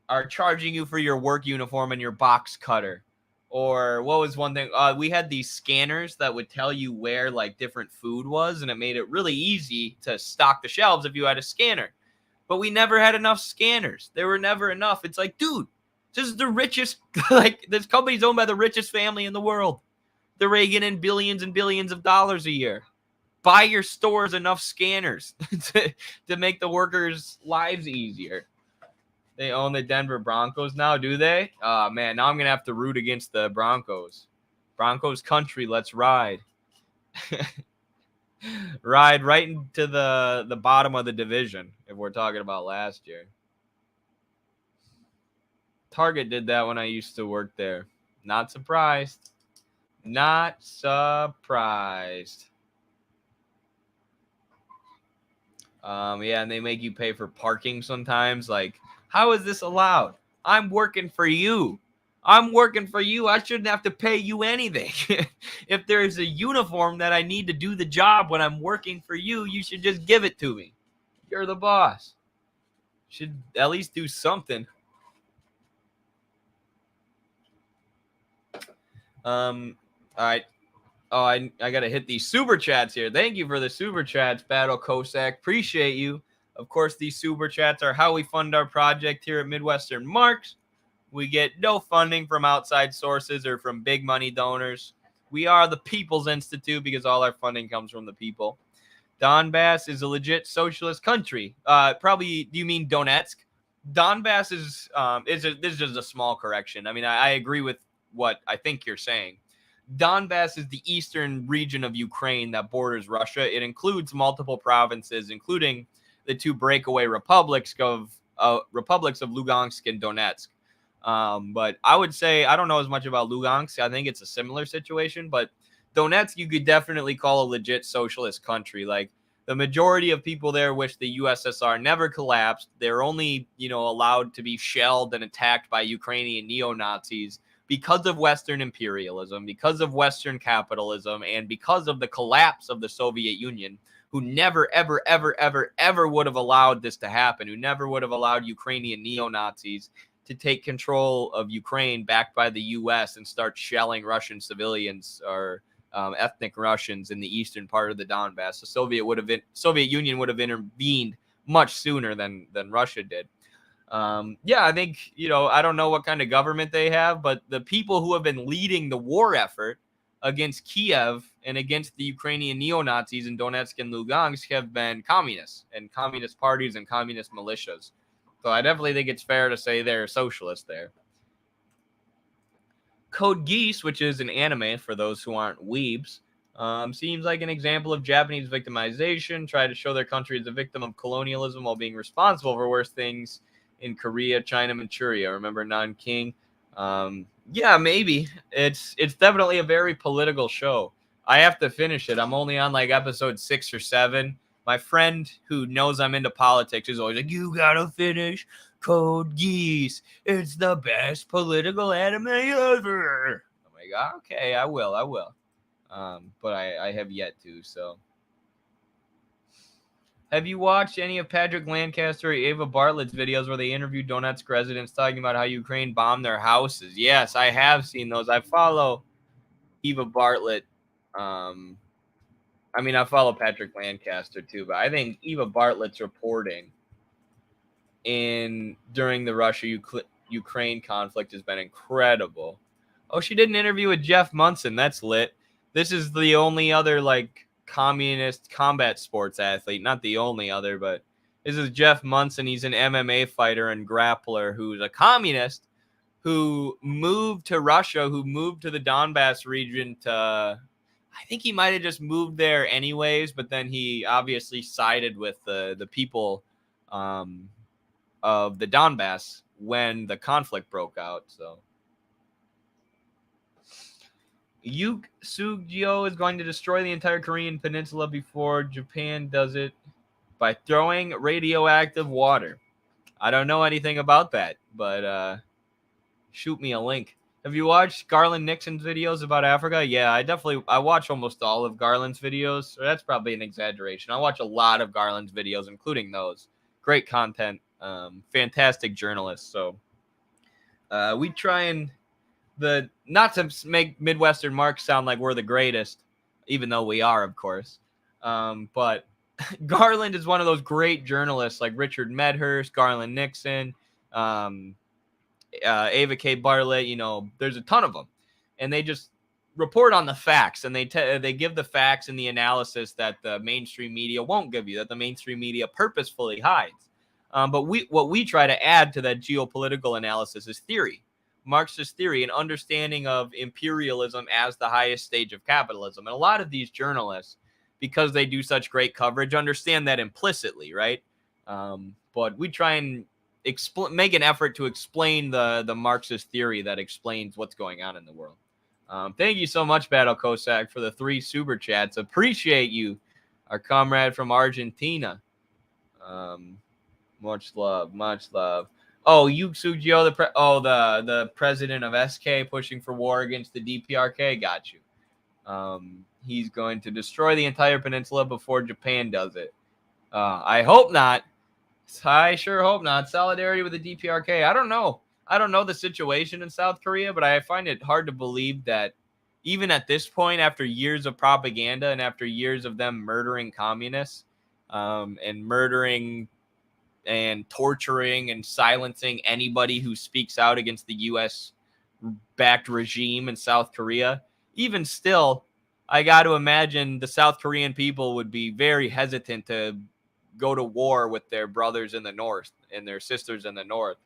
are charging you for your work uniform and your box cutter. Or what was one thing? We had these scanners that would tell you where different food was, and it made it really easy to stock the shelves if you had a scanner. But we never had enough scanners. There were never enough. It's like, dude, this is the richest, this company's owned by the richest family in the world. They're raking in billions and billions of dollars a year. Buy your stores enough scanners to make the workers' lives easier. They own the Denver Broncos now, do they? Oh, man, now I'm going to have to root against the Broncos. Broncos country, let's ride. Ride right into the bottom of the division, if we're talking about last year. Target did that when I used to work there. Not surprised. Not surprised. Yeah, and they make you pay for parking sometimes. Like, how is this allowed? I'm working for you. I'm working for you. I shouldn't have to pay you anything. If there's a uniform that I need to do the job when I'm working for you, you should just give it to me. You're the boss. Should at least do something. All right. Oh, I got to hit these super chats here. Thank you for the super chats, Battle Cossack. Appreciate you. Of course, these super chats are how we fund our project here at Midwestern Marks. We get no funding from outside sources or from big money donors. We are the People's Institute because all our funding comes from the people. Donbass is a legit socialist country. Probably, do you mean Donetsk? Donbass is this is just a small correction. I mean, I agree with what I think you're saying. Donbass is the eastern region of Ukraine that borders Russia. It includes multiple provinces, including the two breakaway republics of Lugansk and Donetsk. But I would say I don't know as much about Lugansk. I think it's a similar situation, but Donetsk you could definitely call a legit socialist country. Like the majority of people there wish the USSR never collapsed. They're only, allowed to be shelled and attacked by Ukrainian neo-Nazis because of Western imperialism, because of Western capitalism, and because of the collapse of the Soviet Union, who never, ever, ever, ever, ever would have allowed this to happen, who never would have allowed Ukrainian neo-Nazis to take control of Ukraine backed by the U.S. and start shelling Russian civilians or ethnic Russians in the eastern part of the Donbass. The Soviet Union would have intervened much sooner than Russia did. Yeah, I think, I don't know what kind of government they have, but the people who have been leading the war effort against Kiev and against the Ukrainian neo-Nazis in Donetsk and Lugansk have been communists and communist parties and communist militias. So I definitely think it's fair to say they're socialist there. Code Geass, which is an anime for those who aren't weebs, seems like an example of Japanese victimization, try to show their country as a victim of colonialism while being responsible for worse things in Korea, China, Manchuria. Remember Nanking? Yeah, maybe. It's definitely a very political show. I have to finish it. I'm only on episode 6 or 7. My friend who knows I'm into politics is always like, you gotta finish Code Geass. It's the best political anime ever. I'm like, okay, I will. But I have yet to, so. Have you watched any of Patrick Lancaster or Ava Bartlett's videos where they interviewed Donetsk residents talking about how Ukraine bombed their houses? Yes, I have seen those. I follow Eva Bartlett. I follow Patrick Lancaster too, but I think Eva Bartlett's reporting during the Russia-Ukraine conflict has been incredible. Oh, she did an interview with Jeff Munson. That's lit. This is the only other communist combat sports athlete. Not the only other, but this is Jeff Munson. He's an MMA fighter and grappler who's a communist who moved to Russia, who moved to the Donbass region I think he might have just moved there anyways, but then he obviously sided with the people of the Donbass when the conflict broke out. So Yoon Suk-yeol is going to destroy the entire Korean peninsula before Japan does it by throwing radioactive water. I don't know anything about that, but shoot me a link. Have you watched Garland Nixon's videos about Africa? Yeah, I watch almost all of Garland's videos. So that's probably an exaggeration. I watch a lot of Garland's videos, including those. Great content, fantastic journalist. So we try and not to make Midwestern Marx sound like we're the greatest, even though we are, of course. But Garland is one of those great journalists like Richard Medhurst, Garland Nixon, Ava K. Bartlett. You know, there's a ton of them, and they just report on the facts, and they give the facts and the analysis that the mainstream media won't give you, that the mainstream media purposefully hides. But what we try to add to that geopolitical analysis is theory. Marxist theory, an understanding of imperialism as the highest stage of capitalism. And a lot of these journalists, because they do such great coverage, understand that implicitly, right? But we try and make an effort to explain the Marxist theory that explains what's going on in the world. Thank you so much, Battle Cossack, for the 3 super chats. Appreciate you, our comrade from Argentina. Much love, much love. Oh, Yoon Suk-yeol, the president of SK, pushing for war against the DPRK. Got you. He's going to destroy the entire peninsula before Japan does it. I hope not. I sure hope not. Solidarity with the DPRK. I don't know. I don't know the situation in South Korea, but I find it hard to believe that even at this point, after years of propaganda and after years of them murdering communists and murdering and torturing and silencing anybody who speaks out against the U.S.-backed regime in South Korea, even still, I got to imagine the South Korean people would be very hesitant to go to war with their brothers in the North and their sisters in the North.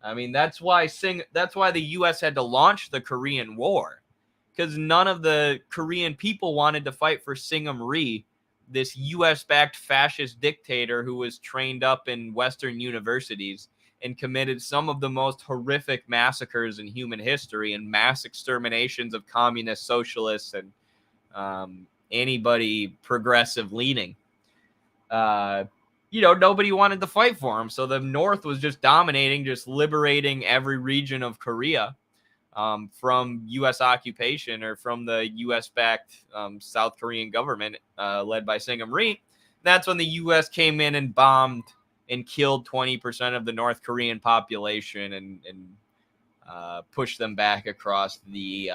I mean, that's why the U.S. had to launch the Korean War, because none of the Korean people wanted to fight for Syngman Rhee, this U.S.-backed fascist dictator who was trained up in Western universities and committed some of the most horrific massacres in human history and mass exterminations of communist socialists and anybody progressive leaning. Nobody wanted to fight for him. So the North was just dominating, just liberating every region of Korea from U.S. occupation or from the U.S.-backed South Korean government led by Syngman Rhee. That's when the U.S. came in and bombed and killed 20% of the North Korean population and pushed them back across the,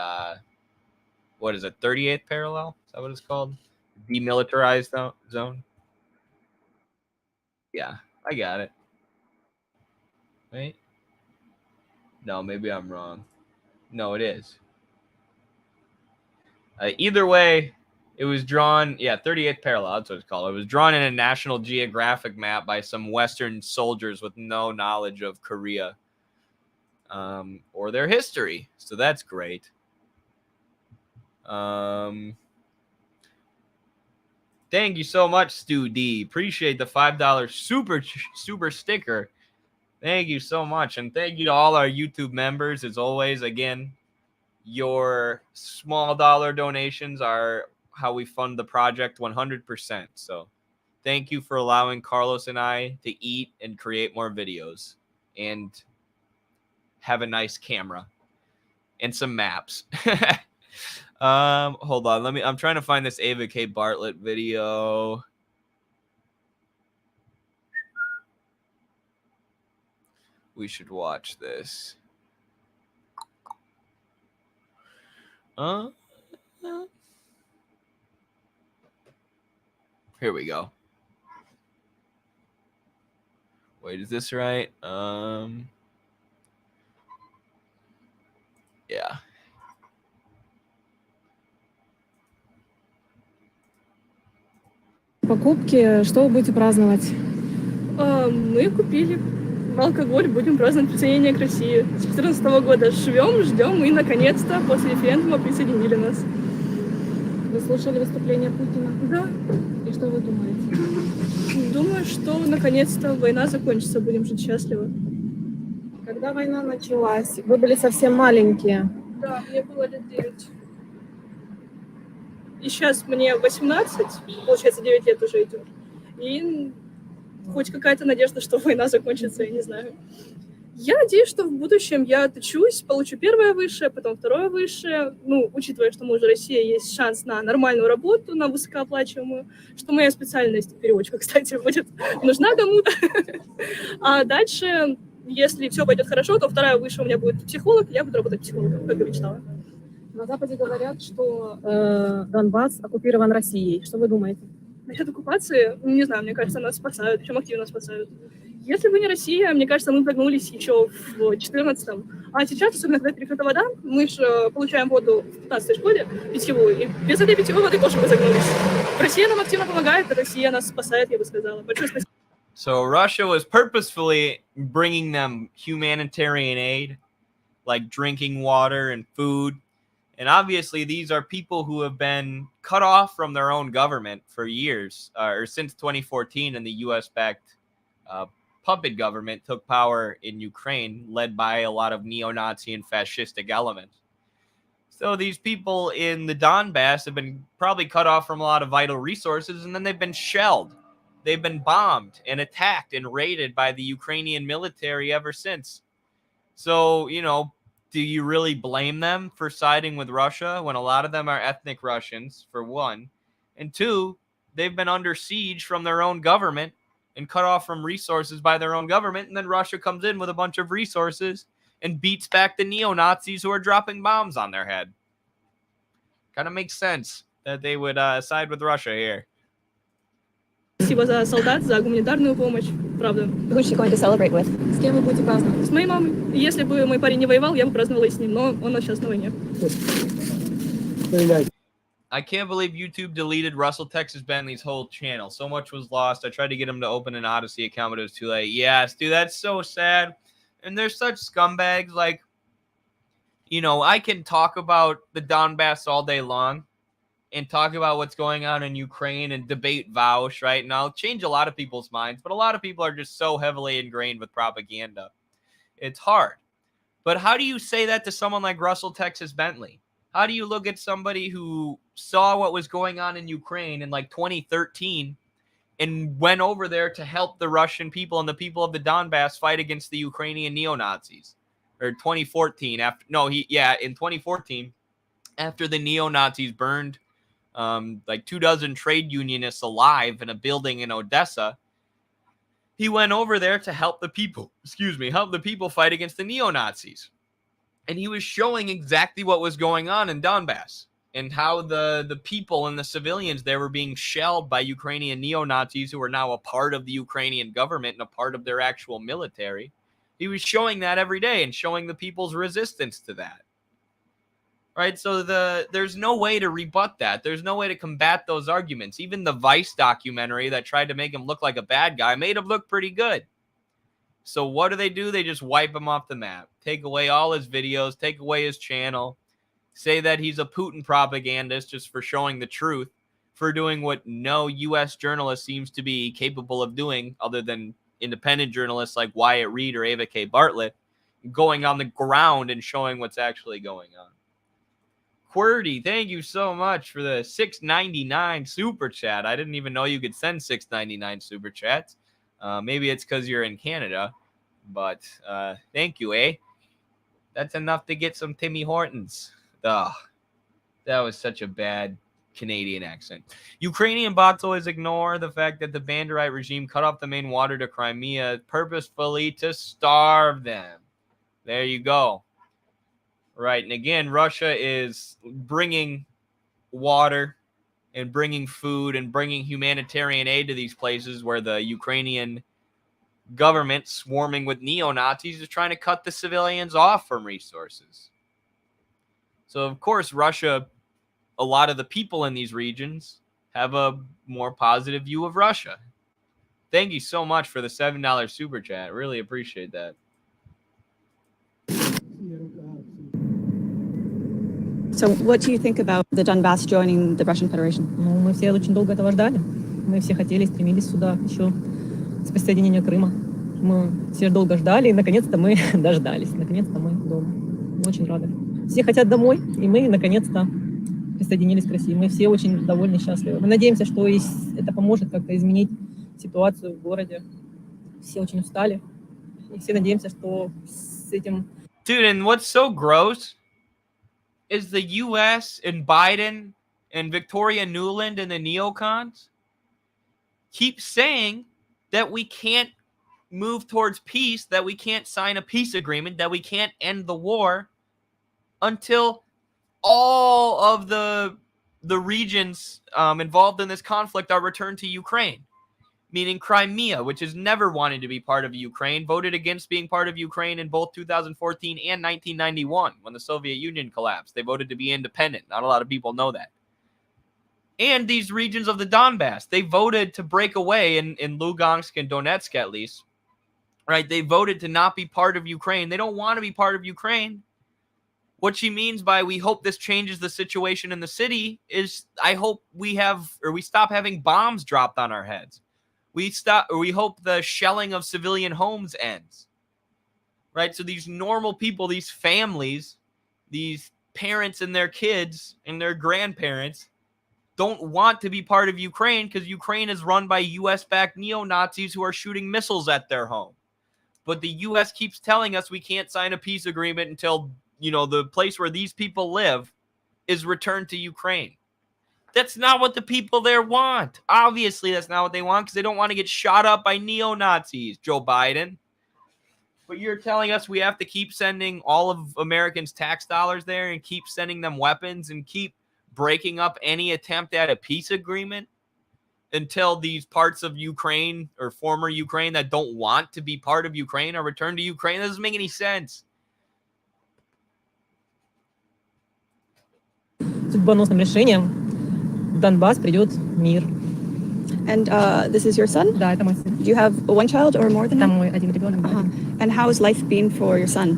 38th parallel? Is that what it's called? Demilitarized zone? Yeah, I got it. Wait. No, maybe I'm wrong. No, it is. Either way, it was drawn, 38th parallel, that's what it's called. It was drawn in a National Geographic map by some Western soldiers with no knowledge of Korea or their history. So that's great. Thank you so much, Stu D. Appreciate the $5 super sticker. Thank you so much. And thank you to all our YouTube members. As always, again, your small dollar donations are how we fund the project 100%. So thank you for allowing Carlos and I to eat and create more videos and have a nice camera and some maps. Hold on. I'm trying to find this Ava K. Bartlett video. We should watch this. Here we go. Wait, is this right? Yeah. Покупки, что вы будете праздновать? Мы купили алкоголь, будем праздновать присоединение к России. С 2014 года живем, ждем, и наконец-то после референдума присоединили нас. Вы слушали выступление Путина? Да. И что вы думаете? Думаю, что наконец-то война закончится, будем жить счастливо. Когда война началась, вы были совсем маленькие. Да, мне было лет 9. И сейчас мне 18, получается, 9 лет уже идет. И хоть какая-то надежда, что война закончится, я не знаю. Я надеюсь, что в будущем я отучусь, получу первое высшее, потом второе высшее. Ну, учитывая, что мы уже Россия, есть шанс на нормальную работу, на высокооплачиваемую, что моя специальность, переводчика, кстати, будет нужна кому-то. А дальше, если все пойдет хорошо, то вторая высшая у меня будет психолог, и я буду работать психологом, как и мечтала. На Западе говорят, что Донбасс оккупирован Россией. Что вы думаете? Насчет оккупации, не знаю, мне кажется, нас спасают, причем активно спасают. Если бы не Россия, мне кажется, мы прогнулись еще в 14-м. А сейчас, особенно когда перекрыта вода, мы же получаем воду в 15-й школе, питьевую, и без этой питьевой воды тоже бы загнулись. Россия нам активно помогает, Россия нас спасает, я бы сказала. Большое спасибо. So Russia was purposefully bringing them humanitarian aid, like drinking water and food. And obviously, these are people who have been cut off from their own government for years, or since 2014, and the U.S.-backed puppet government took power in Ukraine, led by a lot of neo-Nazi and fascistic elements. So these people in the Donbass have been probably cut off from a lot of vital resources, and then they've been shelled. They've been bombed and attacked and raided by the Ukrainian military ever since. So, you know, do you really blame them for siding with Russia when a lot of them are ethnic Russians, for one? And two, they've been under siege from their own government and cut off from resources by their own government. And then Russia comes in with a bunch of resources and beats back the neo-Nazis who are dropping bombs on their head. Kind of makes sense that they would side with Russia here. Спасибо за солдат, за гуманитарную помощь, правда. Who is she going to celebrate with? С кем вы будете праздновать? С моей мамой. Если бы мой парень не воевал, я бы праздновала и с ним, но он сейчас на войне. I can't believe YouTube deleted Russell Texas Bentley's whole channel. So much was lost. I tried to get him to open an Odyssey account, but it was too late. Yes, dude, that's so sad. And there's such scumbags. Like, you know, I can talk about the Donbass all day long and talk about what's going on in Ukraine and debate Vaush, right? And I'll change a lot of people's minds, but a lot of people are just so heavily ingrained with propaganda. It's hard. But how do you say that to someone like Russell Texas Bentley? How do you look at somebody who saw what was going on in Ukraine in like 2013 and went over there to help the Russian people and the people of the Donbass fight against the Ukrainian neo-Nazis? Or 2014, in 2014, after the neo-Nazis burned like 24 trade unionists alive in a building in Odessa, he went over there to help the people fight against the neo-Nazis. And he was showing exactly what was going on in Donbass and how the people and the civilians there were being shelled by Ukrainian neo-Nazis who are now a part of the Ukrainian government and a part of their actual military. He was showing that every day and showing the people's resistance to that. Right? So there's no way to rebut that. There's no way to combat those arguments. Even the Vice documentary that tried to make him look like a bad guy made him look pretty good. So what do? They just wipe him off the map. Take away all his videos, take away his channel, say that he's a Putin propagandist just for showing the truth, for doing what no U.S. journalist seems to be capable of doing other than independent journalists like Wyatt Reed or Ava K. Bartlett, going on the ground and showing what's actually going on. Qwerty, thank you so much for the $6.99 super chat. I didn't even know you could send $6.99 super chats. Maybe it's because you're in Canada, but thank you, eh? That's enough to get some Timmy Hortons. Ugh, that was such a bad Canadian accent. Ukrainian bots always ignore the fact that the Banderite regime cut off the main water to Crimea purposefully to starve them. There you go. Right, and again, Russia is bringing water and bringing food and bringing humanitarian aid to these places where the Ukrainian government, swarming with neo-Nazis, is trying to cut the civilians off from resources. So, of course, Russia, a lot of the people in these regions have a more positive view of Russia. Thank you so much for the $7 super chat. Really appreciate that. So what do you think about the Donbass joining the Russian Federation? Ну, мы все очень долго этого ждали. Мы все хотели, стремились сюда еще с присоединения Крыма. Мы все долго ждали, и наконец-то мы дождались. Наконец-то мы дома. Мы очень рады. Все хотят домой, и мы наконец-то присоединились к России. Мы все очень довольны, счастливы. Мы надеемся, что это поможет как-то изменить ситуацию в городе. Все очень устали. И все надеемся, что с этим... Dude, and what's so gross is the U.S. and Biden and Victoria Nuland and the neocons keep saying that we can't move towards peace, that we can't sign a peace agreement, that we can't end the war until all of the regions involved in this conflict are returned to Ukraine. Meaning Crimea, which has never wanted to be part of Ukraine, voted against being part of Ukraine in both 2014 and 1991 when the Soviet Union collapsed. They voted to be independent. Not a lot of people know that. And these regions of the Donbass, they voted to break away in Lugansk and Donetsk at least. Right? They voted to not be part of Ukraine. They don't want to be part of Ukraine. What she means by we hope this changes the situation in the city is I hope we stop having bombs dropped on our heads. We hope the shelling of civilian homes ends. Right? So these normal people, these families, these parents and their kids and their grandparents don't want to be part of Ukraine because Ukraine is run by US-backed neo-Nazis who are shooting missiles at their home. But the US keeps telling us we can't sign a peace agreement until, the place where these people live is returned to Ukraine. That's not what the people there want. Obviously, that's not what they want because they don't want to get shot up by neo-Nazis, Joe Biden. But you're telling us we have to keep sending all of Americans' tax dollars there and keep sending them weapons and keep breaking up any attempt at a peace agreement until these parts of Ukraine or former Ukraine that don't want to be part of Ukraine are returned to Ukraine? That doesn't make any sense. Судьбоносным решением в Донбасс придет мир. And this is your son? Да, это мой сын. Do you have one child or more than Там him? мой один ребенок. And how has life been for your son?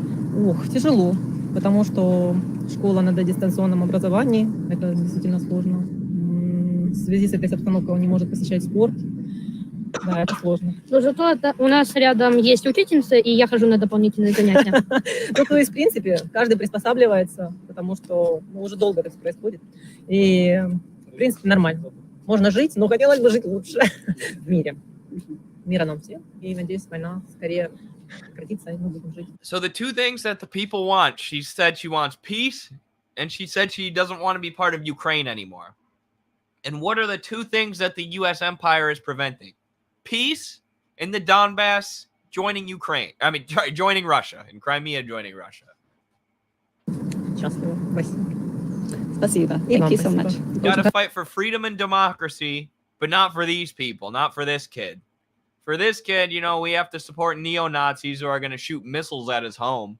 Тяжело, потому что школа на дистанционном образовании, это действительно сложно. В связи с этой обстановкой он не может посещать спорт. Да, это сложно. Но зато у нас рядом есть учительница, и я хожу на дополнительные занятия. То есть, в принципе, каждый приспосабливается, потому что уже долго это происходит. И, в принципе, нормально. Можно жить, но хотелось бы жить лучше в мире. Мира нам всем. И, надеюсь, война скорее прекратится, и мы будем жить. So the two things that the people want, she said she wants peace, and she said she doesn't want to be part of Ukraine anymore. And what are the two things that the U.S. empire is preventing? Peace and the Donbass joining Ukraine. Joining Russia, and Crimea joining Russia. Счастливо. Спасибо. Thank you so much. Gotta fight for freedom and democracy, but not for these people, not for this kid. For this kid, we have to support neo-Nazis who are going to shoot missiles at his home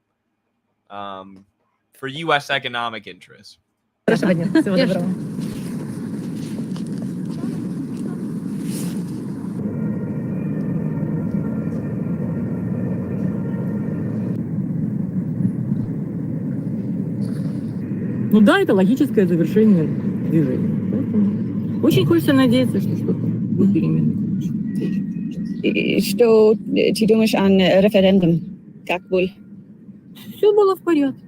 for U.S. economic interests. Хорошего дня. Всего доброго. Ну да, это логическое завершение движения. Поэтому очень хочется надеяться, что что-то будет перемены. Что ты думаешь о референдум? Как был? Все было в порядке.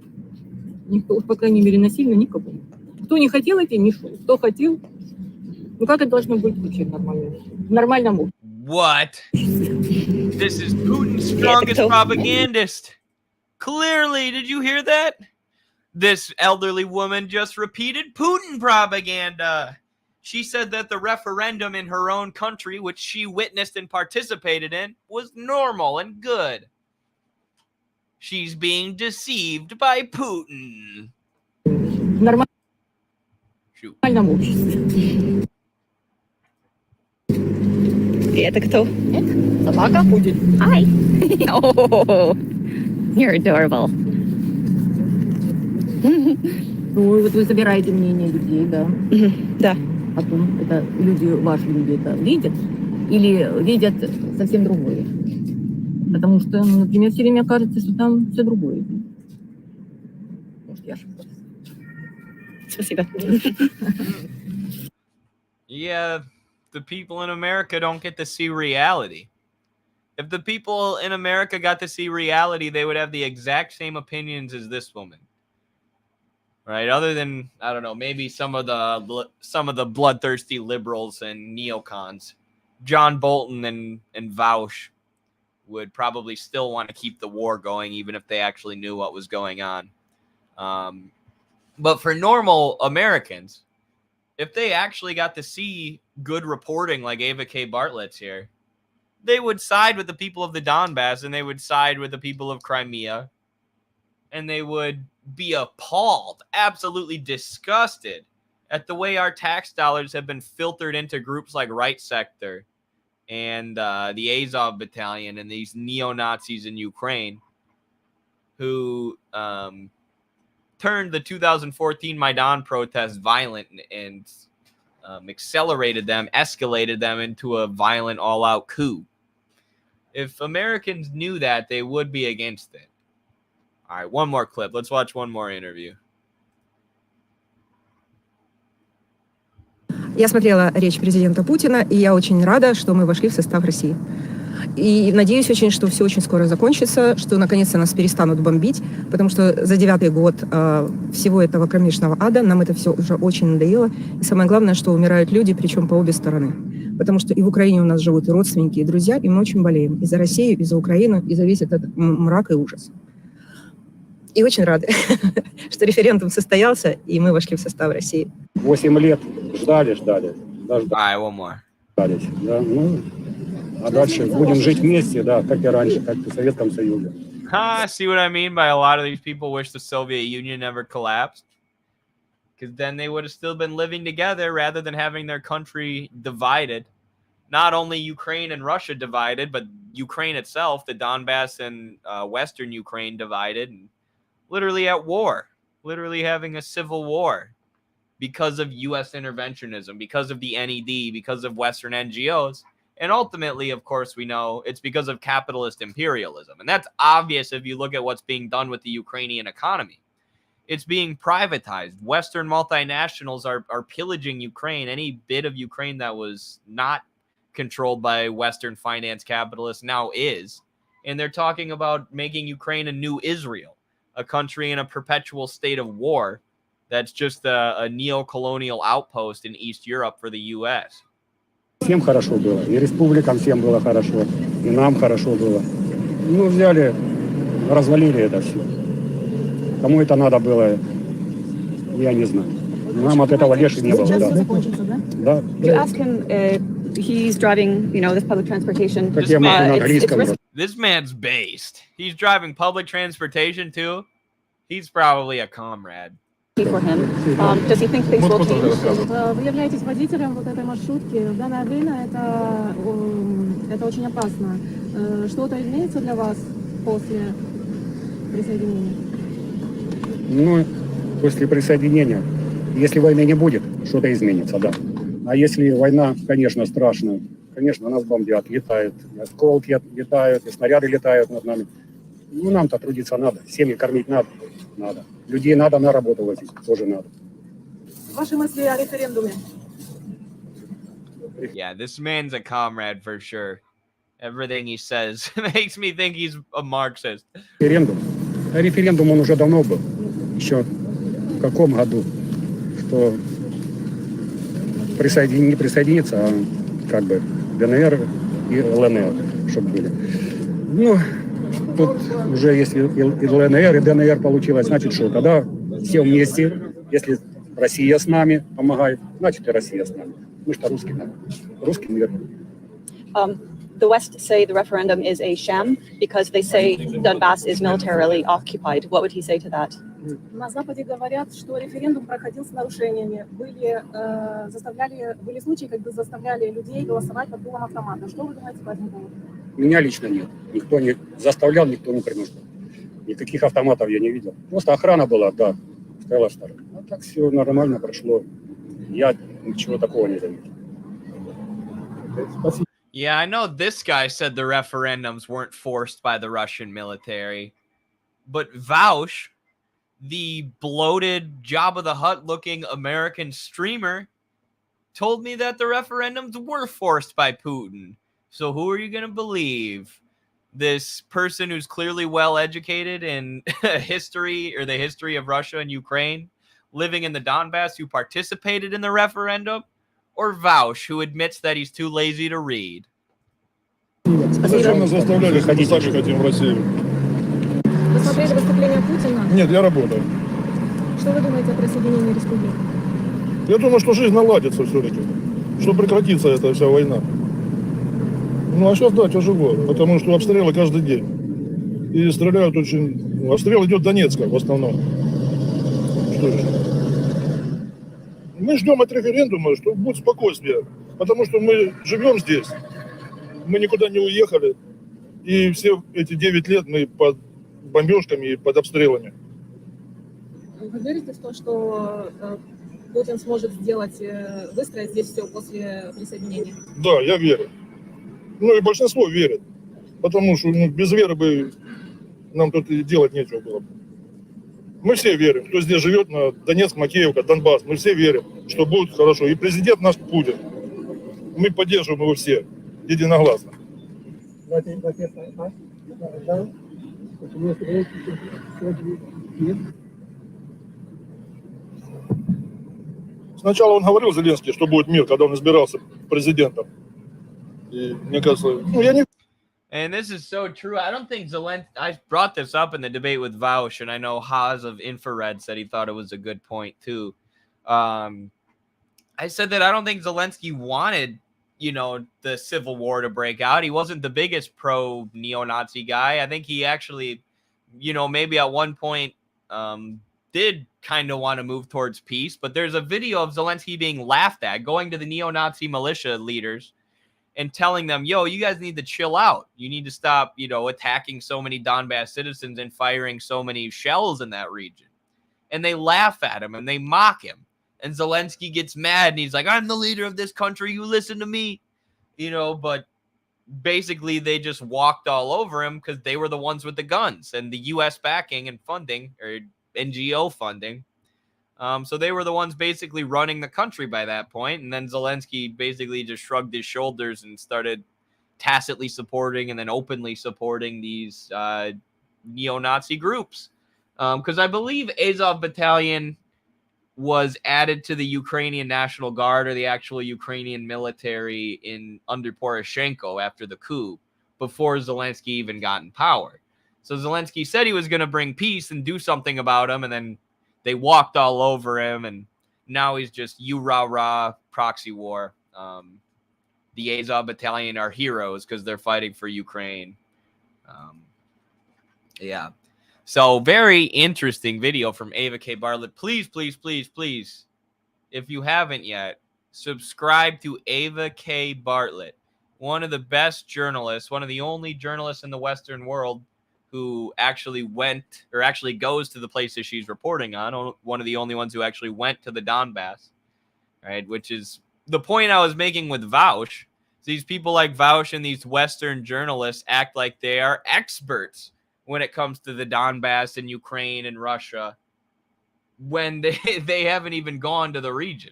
Никто, по крайней мере, насильно никого. Кто не хотел идти, не шел. Кто хотел, как это должно быть вообще нормально? В нормальном обществе. What? This is Putin's strongest propagandist. Clearly, did you hear that? This elderly woman just repeated Putin propaganda. She said that the referendum in her own country, which she witnessed and participated in, was normal and good. She's being deceived by Putin. В нормальном обществе. И это кто? Собака будет. Hi. Oh, you're adorable. Ну, вот вы собираете мнение людей, да? Да. Потом это ваши люди это видят или видят совсем другое? Потому что, например, все время кажется, что там все другое. Может, я ошибаюсь. Спасибо. Yeah, the people in America don't get to see reality. If the people in America got to see reality, they would have the exact same opinions as this woman. Right? Other than, I don't know, maybe some of the bloodthirsty liberals and neocons. John Bolton and Vaush would probably still want to keep the war going, even if they actually knew what was going on. But for normal Americans, if they actually got to see good reporting like Ava K. Bartlett's here, they would side with the people of the Donbass and they would side with the people of Crimea, and they would be appalled, absolutely disgusted at the way our tax dollars have been filtered into groups like Right Sector and the Azov Battalion and these neo-Nazis in Ukraine who turned the 2014 Maidan protests violent and accelerated them, escalated them into a violent all-out coup. If Americans knew that, they would be against it. All right, one more clip. Let's watch one more interview. Я смотрела речь президента Путина, и я очень рада, что мы вошли в состав России. И надеюсь очень, что все очень скоро закончится, что наконец-то нас перестанут бомбить, потому что за 9-й год всего этого кромешного ада нам это все уже очень надоело. И самое главное, что умирают люди, причем по обе стороны. Потому что и в Украине у нас живут и родственники, и друзья, и мы очень болеем. И за Россию, и за Украину, и за весь этот мрак и ужас. И очень рады, что референдум состоялся, и мы вошли в состав России. 8 лет ждали, All right, one more. дождались. Да, ну, а дальше будем жить вместе, да, как и раньше, как и в Советском Союзе. See what I mean by a lot of these people wish the Soviet Union never collapsed? Because then they would have still been living together rather than having their country divided. Not only Ukraine and Russia divided, but Ukraine itself, the Donbass and Western Ukraine divided, and literally at war, literally having a civil war because of U.S. interventionism, because of the NED, because of Western NGOs. And ultimately, of course, we know it's because of capitalist imperialism. And that's obvious if you look at what's being done with the Ukrainian economy. It's being privatized. Western multinationals are pillaging Ukraine. Any bit of Ukraine that was not controlled by Western finance capitalists now is. And they're talking about making Ukraine a new Israel, a country in a perpetual state of war that's just a neo-colonial outpost in East Europe for the U.S. Всем хорошо было, и республикам всем было хорошо, и нам хорошо было. Ну, взяли, развалили это все. Кому это надо было, я не знаю. Нам от этого легче не было. Да. You ask him, he's driving, this public transportation. Как я могу на английском? This man's based. He's driving public transportation too. He's probably a comrade. For him. Does he think things will change? Вы являетесь водителем вот этой маршрутки. В данное время это очень опасно. Что-то изменится для вас после присоединения? Ну, после присоединения, если войны не будет, что-то изменится, да. А если война, конечно, страшная, конечно, нас бомбят, летают, осколки летают, и снаряды летают над нами. Ну, нам-то трудиться надо, семьи кормить надо. Людей надо на работу возить, тоже надо. Ваши мысли о референдуме? Yeah, this man's a comrade for sure. Everything he says makes me think he's a Marxist. Референдум он уже давно был. Еще в каком году? Что не присоединиться, а как бы ДНР и ЛНР, чтобы были. Ну, тут уже если и ЛНР, и ДНР получилось, значит что? Тогда все вместе, если Россия с нами помогает, значит и Россия с нами. Мы что русский народ. Русский мир. The West say the referendum is a sham because they say Donbass is militarily occupied. What would he say to that? На Западе говорят, что референдум проходил с нарушениями. Были случаи, когда заставляли людей голосовать под дулом автомата. Что вы думаете по этому поводу? Меня лично нет. Никто не заставлял, никто не принуждал. Никаких автоматов я не видел. Просто охрана была, да, стояла старая. А так все нормально прошло. Я ничего такого не заметил. Спасибо. Yeah, I know this guy said the referendums weren't forced by the Russian military, but Vaush, the bloated Jabba the Hutt looking American streamer, told me that the referendums were forced by Putin. So who are you going to believe? This person who's clearly well educated in history or the history of Russia and Ukraine, living in the Donbass, who participated in the referendum, or Vaush, who admits that he's too lazy to read? Зачем нас заставляли, если мы сами хотим в Россию? Вы смотрели выступление Путина? Нет, я работаю. Что вы думаете о присоединении республик? Я думаю, что жизнь наладится все-таки, что прекратится эта вся война. Ну, а сейчас, да, тяжело, потому что обстрелы каждый день. И стреляют очень... Обстрел идет Донецка в основном. Что еще? Мы ждем от референдума, что будет спокойствие, потому что мы живем здесь, мы никуда не уехали, и все эти 9 лет мы под бомбежками и под обстрелами. Вы верите в то, что Путин сможет выстроить здесь все после присоединения? Да, я верю. Ну и большинство верит, потому что без веры бы нам тут и делать нечего было бы. Мы все верим, кто здесь живет, на Донецк, Макеевка, Донбасс, мы все верим, что будет хорошо. И президент наш Путин. Мы поддерживаем его все, единогласно. Сначала он говорил, Зеленский, что будет мир, когда он избирался президентом. И мне кажется, ну я не... And this is so true. I don't think Zelensky... I brought this up in the debate with Vaush, and I know Haas of Infrared said he thought it was a good point, too. I said that I don't think Zelensky wanted, the civil war to break out. He wasn't the biggest pro-neo-Nazi guy. I think he actually, maybe at one point did kind of want to move towards peace. But there's a video of Zelensky being laughed at, going to the neo-Nazi militia leaders and telling them, yo, you guys need to chill out. You need to stop, attacking so many Donbass citizens and firing so many shells in that region. And they laugh at him and they mock him. And Zelensky gets mad and he's like, I'm the leader of this country. You listen to me, but basically they just walked all over him because they were the ones with the guns and the U.S. backing and funding, or NGO funding. So they were the ones basically running the country by that point. And then Zelensky basically just shrugged his shoulders and started tacitly supporting and then openly supporting these neo-Nazi groups. Because I believe Azov Battalion was added to the Ukrainian National Guard, or the actual Ukrainian military under Poroshenko after the coup, before Zelensky even got in power. So Zelensky said he was going to bring peace and do something about him, and then they walked all over him, and now he's just rah-rah proxy war. The Azov Battalion are heroes because they're fighting for Ukraine. Yeah. So very interesting video from Ava K. Bartlett. Please, please, please, please, if you haven't yet, subscribe to Ava K. Bartlett, one of the best journalists, one of the only journalists in the Western world who actually goes to the places she's reporting on, one of the only ones who actually went to the Donbass, right? Which is the point I was making with Vaush. These people like Vaush and these Western journalists act like they are experts when it comes to the Donbass and Ukraine and Russia, when they haven't even gone to the region.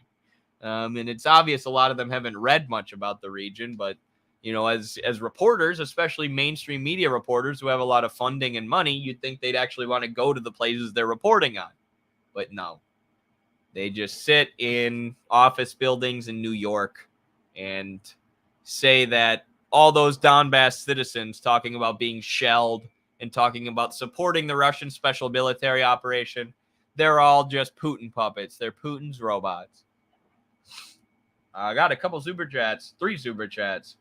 And it's obvious a lot of them haven't read much about the region, but as reporters, especially mainstream media reporters who have a lot of funding and money, you'd think they'd actually want to go to the places they're reporting on. But no. They just sit in office buildings in New York and say that all those Donbass citizens talking about being shelled and talking about supporting the Russian special military operation, they're all just Putin puppets. They're Putin's robots. I got a couple super chats, 3 super chats.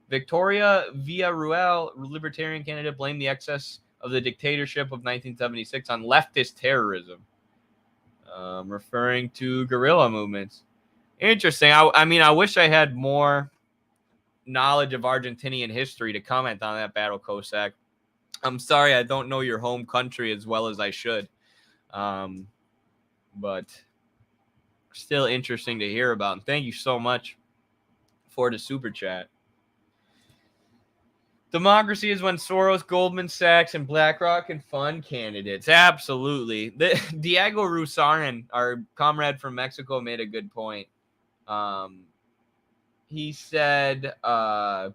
Victoria Villarruel, libertarian candidate, blamed the excess of the dictatorship of 1976 on leftist terrorism, referring to guerrilla movements. Interesting. I wish I had more knowledge of Argentinian history to comment on that battle, Cossack. I'm sorry I don't know your home country as well as I should. But still interesting to hear about. And thank you so much for the super chat. Democracy is when Soros, Goldman Sachs, and BlackRock can fund candidates. Absolutely. Diego Rusarin, our comrade from Mexico, made a good point. He said, that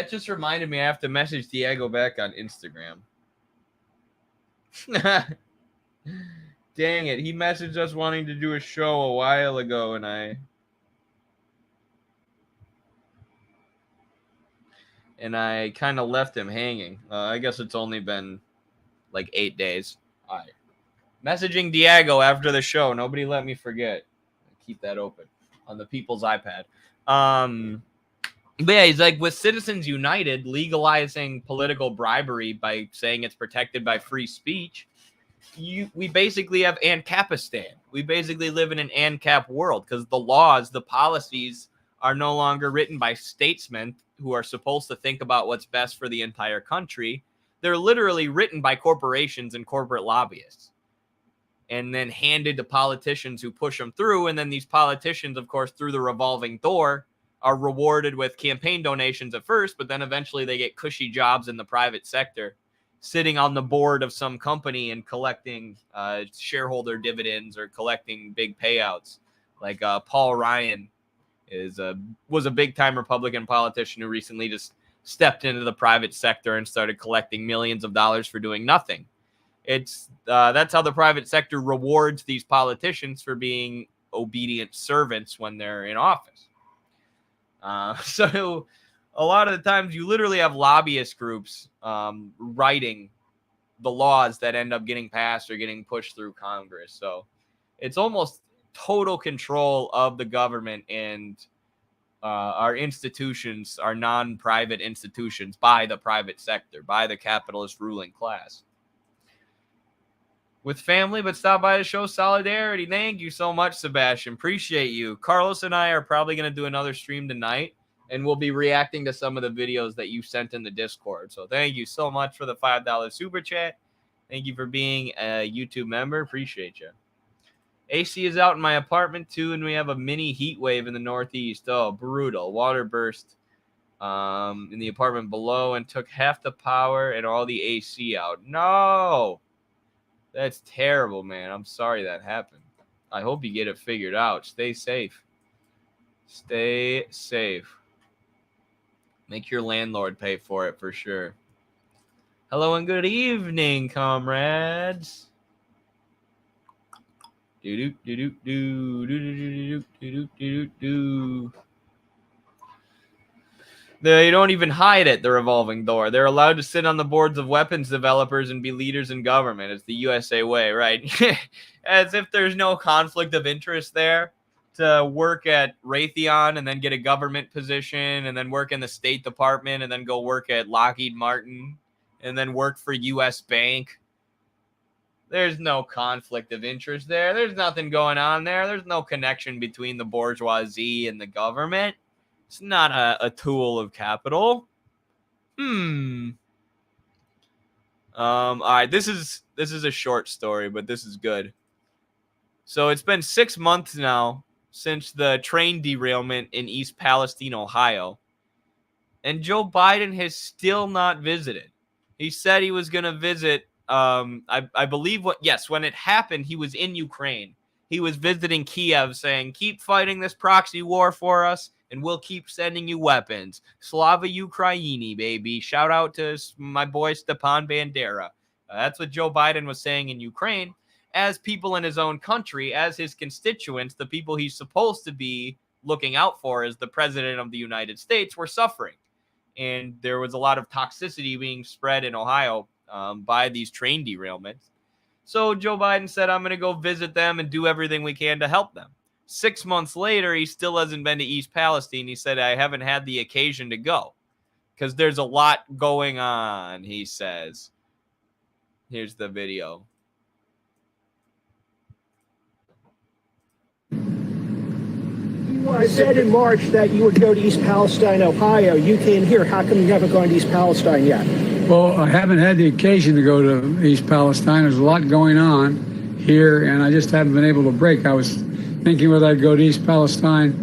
just reminded me I have to message Diego back on Instagram. Dang it. He messaged us wanting to do a show a while ago, and I kind of left him hanging. I guess it's only been like 8 days. All right. Messaging Diego after the show. Nobody let me forget. Keep that open on the people's iPad. But yeah, he's like, with Citizens United legalizing political bribery by saying it's protected by free speech, we basically have ANCAPistan. We basically live in an ANCAP world because the laws, the policies are no longer written by statesmen who are supposed to think about what's best for the entire country. They're literally written by corporations and corporate lobbyists and then handed to politicians who push them through. And then these politicians, of course, through the revolving door, are rewarded with campaign donations at first, but then eventually they get cushy jobs in the private sector, sitting on the board of some company and collecting shareholder dividends or collecting big payouts. Like Paul Ryan was a big-time Republican politician who recently just stepped into the private sector and started collecting millions of dollars for doing nothing. That's how the private sector rewards these politicians for being obedient servants when they're in office. So a lot of the times you literally have lobbyist groups writing the laws that end up getting passed or getting pushed through Congress. So it's almost total control of the government and our institutions, our non-private institutions, by the private sector, by the capitalist ruling class. With family, but stop by to show solidarity. Thank you so much, Sebastian. Appreciate you. Carlos and I are probably going to do another stream tonight, and we'll be reacting to some of the videos that you sent in the Discord. So thank you so much for the $5 super chat. Thank you for being a YouTube member. Appreciate you. AC is out in my apartment, too, and we have a mini heat wave in the Northeast. Oh, brutal. Water burst in the apartment below and took half the power and all the AC out. No! That's terrible, man. I'm sorry that happened. I hope you get it figured out. Stay safe. Stay safe. Make your landlord pay for it for sure. Hello and good evening, comrades. You don't even hide it, the revolving door. They're allowed to sit on the boards of weapons developers and be leaders in government. It's the USA way, right? As if there's no conflict of interest there to work at Raytheon and then get a government position and then work in the State Department and then go work at Lockheed Martin and then work for US Bank. There's no conflict of interest there. There's nothing going on there. There's no connection between the bourgeoisie and the government. It's not a tool of capital. All right, this is a short story, but this is good. So it's been 6 months now since the train derailment in East Palestine, Ohio, and Joe Biden has still not visited. He said he was going to visit. I believe when it happened, he was in Ukraine. He was visiting Kiev, saying, "Keep fighting this proxy war for us, and we'll keep sending you weapons. Slava Ukraini, baby." Shout out to my boy Stepan Bandera. That's what Joe Biden was saying in Ukraine, as people in his own country, as his constituents, the people he's supposed to be looking out for as the president of the United States, were suffering. And there was a lot of toxicity being spread in Ohio by these train derailments. So Joe Biden said, "I'm going to go visit them and do everything we can to help them." 6 months later, he still hasn't been to East Palestine. He said, "I haven't had the occasion to go because there's a lot going on," he says. Here's the video. You said in March that you would go to East Palestine, Ohio. You came here. How come you haven't gone to East Palestine yet? Well, I haven't had the occasion to go to East Palestine. There's a lot going on here, and I just haven't been able to break. I was thinking whether I'd go to East Palestine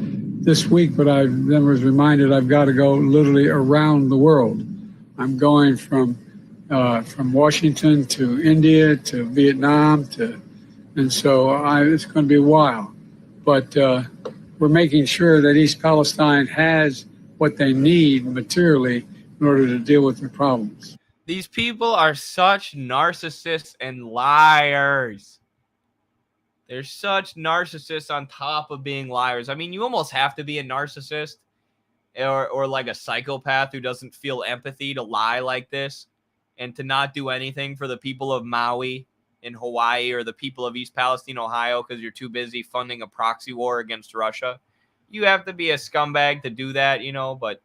this week, but I then was reminded I've got to go literally around the world. I'm going from Washington to India to Vietnam and so it's going to be a while. but we're making sure that East Palestine has what they need materially in order to deal with their problems. These people are such narcissists and liars. They're such narcissists on top of being liars. I mean, you almost have to be a narcissist or like a psychopath who doesn't feel empathy to lie like this and to not do anything for the people of Maui in Hawaii or the people of East Palestine, Ohio, because you're too busy funding a proxy war against Russia. You have to be a scumbag to do that, you know, but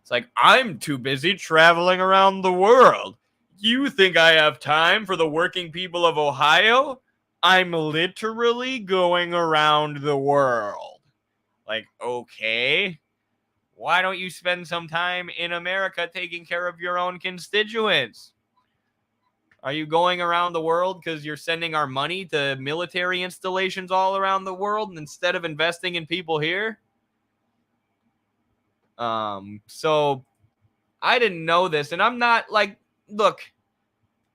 it's like, I'm too busy traveling around the world. You think I have time for the working people of Ohio? I'm literally going around the world. Like, okay. Why don't you spend some time in America taking care of your own constituents? Are you going around the world because you're sending our money to military installations all around the world instead of investing in people here? So I didn't know this, and I'm not like, look,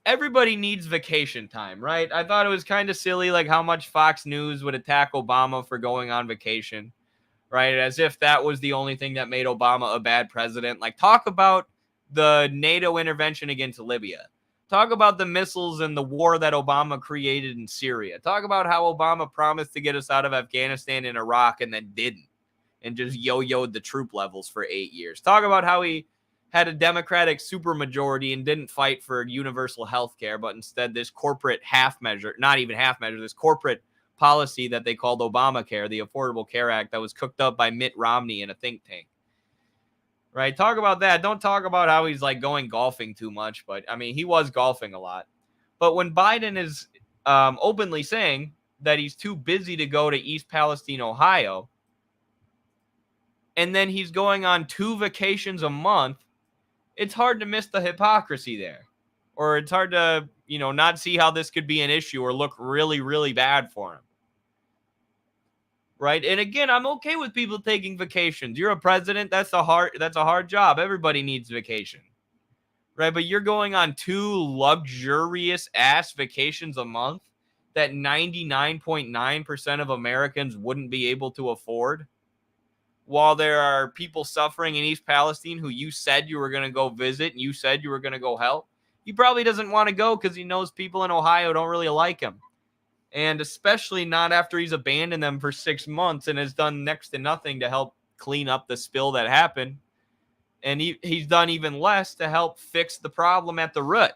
everybody needs vacation time, right? I thought it was kind of silly, like how much Fox News would attack Obama for going on vacation, right? As if that was the only thing that made Obama a bad president. Like, talk about the NATO intervention against Libya. Talk about the missiles and the war that Obama created in Syria. Talk about how Obama promised to get us out of Afghanistan and Iraq and then didn't, and just yo-yoed the troop levels for 8 years. Talk about how he had a Democratic supermajority and didn't fight for universal health care, but instead this corporate half measure, not even half measure, this corporate policy that they called Obamacare, the Affordable Care Act, that was cooked up by Mitt Romney in a think tank. Right? Talk about that. Don't talk about how he's like going golfing too much, but I mean, he was golfing a lot. But when Biden is openly saying that he's too busy to go to East Palestine, Ohio, and then he's going on 2 vacations a month, it's hard to miss the hypocrisy there. Or it's hard to, you know, not see how this could be an issue or look really, really bad for him. Right? And again, I'm okay with people taking vacations. You're a president. That's a hard job. Everybody needs vacation. Right? But you're going on 2 luxurious ass vacations a month that 99.9% of Americans wouldn't be able to afford. While there are people suffering in East Palestine who you said you were going to go visit and you said you were going to go help, he probably doesn't want to go because he knows people in Ohio don't really like him. And especially not after he's abandoned them for 6 months and has done next to nothing to help clean up the spill that happened. And he's done even less to help fix the problem at the root.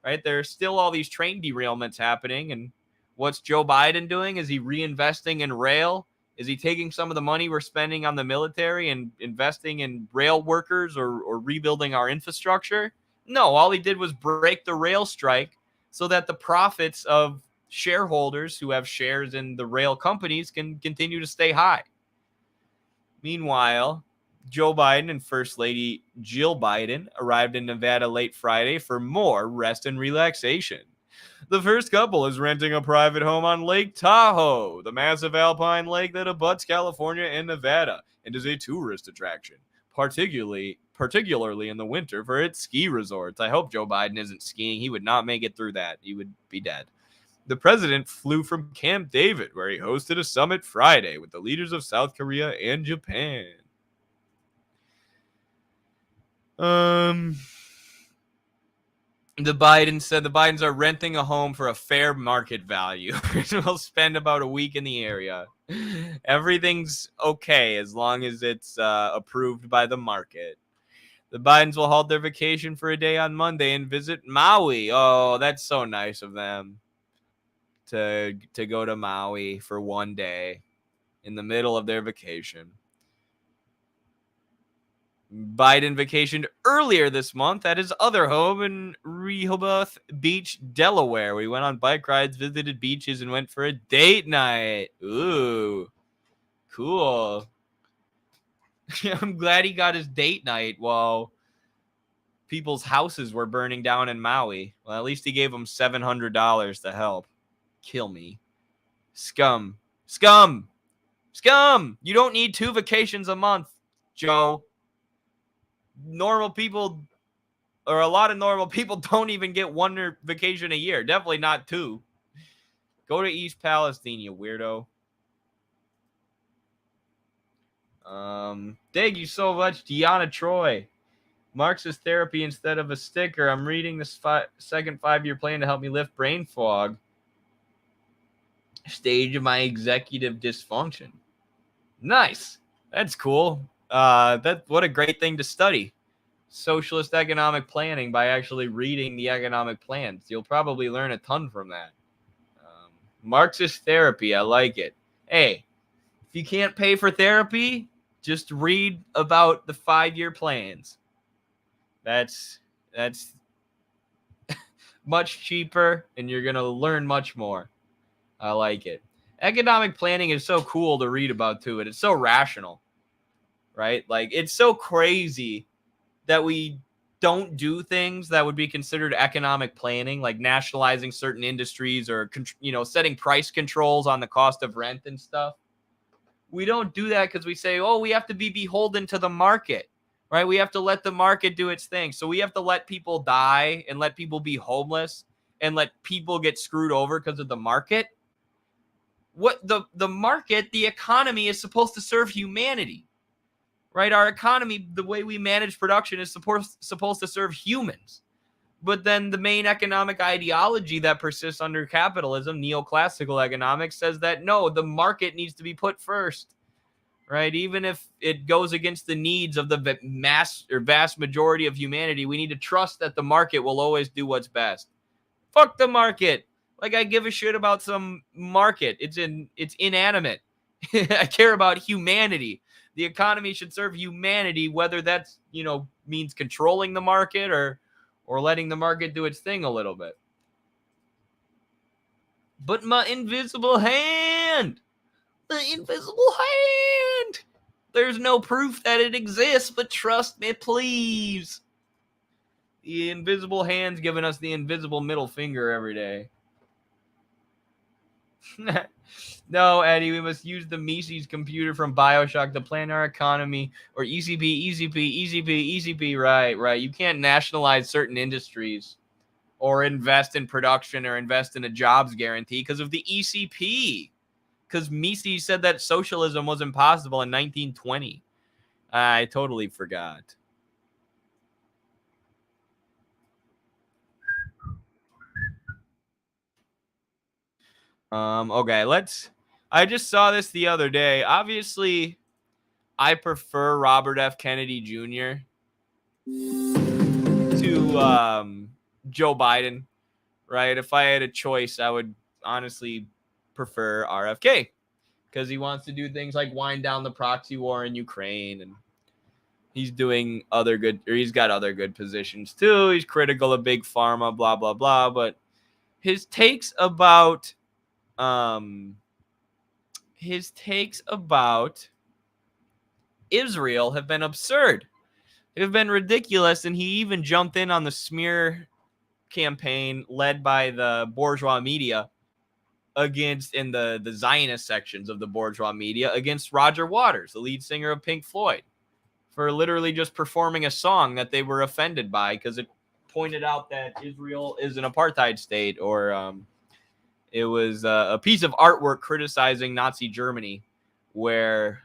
Right? There's still all these train derailments happening. And what's Joe Biden doing? Is he reinvesting in rail? Is he taking some of the money we're spending on the military and investing in rail workers or rebuilding our infrastructure? No, all he did was break the rail strike so that the profits of shareholders who have shares in the rail companies can continue to stay high. Meanwhile, Joe Biden and First Lady Jill Biden arrived in Nevada late Friday for more rest and relaxation. The first couple is renting a private home on Lake Tahoe, the massive alpine lake that abuts California and Nevada and is a tourist attraction, particularly in the winter for its ski resorts. I hope Joe Biden isn't skiing. He would not make it through that. He would be dead. The president flew from Camp David, where he hosted a summit Friday with the leaders of South Korea and Japan. The Bidens are renting a home for a fair market value. We'll spend about a week in the area. Everything's okay as long as it's approved by the market. The Bidens will halt their vacation for a day on Monday and visit Maui. Oh, that's so nice of them to go to Maui for one day in the middle of their vacation. Biden vacationed earlier this month at his other home in Rehoboth Beach, Delaware. We went on bike rides, visited beaches, and went for a date night. Ooh, cool. I'm glad he got his date night while people's houses were burning down in Maui. Well, at least he gave them $700 to help. Kill me. Scum. Scum. Scum. You don't need 2 vacations a month, Joe. Normal people, or a lot of normal people, don't even get 1 vacation a year. Definitely not 2. Go to East Palestine, you weirdo. Thank you so much, Deanna Troy. Marxist therapy instead of a sticker. I'm reading this second 5-year plan to help me lift brain fog. Stage of my executive dysfunction. Nice. That's cool. What a great thing to study. Socialist economic planning by actually reading the economic plans. You'll probably learn a ton from that. Marxist therapy. I like it. Hey, if you can't pay for therapy, just read about the 5-year plans. That's much cheaper, and you're going to learn much more. I like it. Economic planning is so cool to read about, too. It's so rational, right? Like, it's so crazy that we don't do things that would be considered economic planning, like nationalizing certain industries or, setting price controls on the cost of rent and stuff. We don't do that because we say, oh, we have to be beholden to the market, right? We have to let the market do its thing. So we have to let people die and let people be homeless and let people get screwed over because of the market. What the market, the economy is supposed to serve humanity, right? Our economy, the way we manage production is supposed to serve humans. But then the main economic ideology that persists under capitalism, neoclassical economics, says that no, the market needs to be put first, right? Even if it goes against the needs of the vast majority of humanity, we need to trust that the market will always do what's best. Fuck the market. Like, I give a shit about some market. It's inanimate. I care about humanity. The economy should serve humanity, whether that's, means controlling the market or letting the market do its thing a little bit. But my invisible hand, the invisible hand. There's no proof that it exists, but trust me, please. The invisible hand's giving us the invisible middle finger every day. No, Eddie, we must use the Mises computer from BioShock to plan our economy, or ECP. Right. You can't nationalize certain industries or invest in production or invest in a jobs guarantee because of the ECP. Because Mises said that socialism was impossible in 1920. I totally forgot. Okay, I just saw this the other day. Obviously, I prefer Robert F. Kennedy Jr. to Joe Biden, right? If I had a choice, I would honestly prefer RFK because he wants to do things like wind down the proxy war in Ukraine, and he's doing he's got other good positions too. He's critical of big pharma, blah, blah, blah, but his takes about Israel have been absurd. They've been ridiculous, and he even jumped in on the smear campaign led by the bourgeois media in the Zionist sections of the bourgeois media against Roger Waters, the lead singer of Pink Floyd, for literally just performing a song that they were offended by because it pointed out that Israel is an apartheid state, or it was a piece of artwork criticizing Nazi Germany where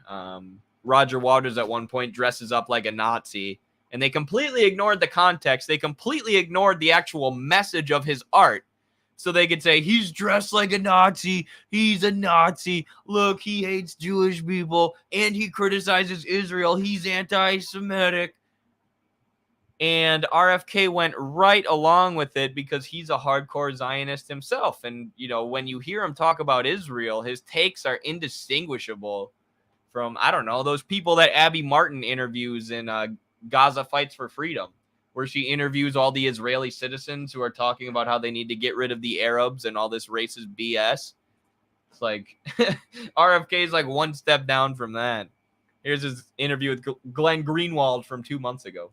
Roger Waters at one point dresses up like a Nazi, and they completely ignored the context. They completely ignored the actual message of his art. So they could say, he's dressed like a Nazi. He's a Nazi. Look, he hates Jewish people, and he criticizes Israel. He's anti-Semitic. And RFK went right along with it because he's a hardcore Zionist himself. And, when you hear him talk about Israel, his takes are indistinguishable from, I don't know, those people that Abby Martin interviews in Gaza Fights for Freedom, where she interviews all the Israeli citizens who are talking about how they need to get rid of the Arabs and all this racist BS. It's like RFK is like one step down from that. Here's his interview with Glenn Greenwald from 2 months ago.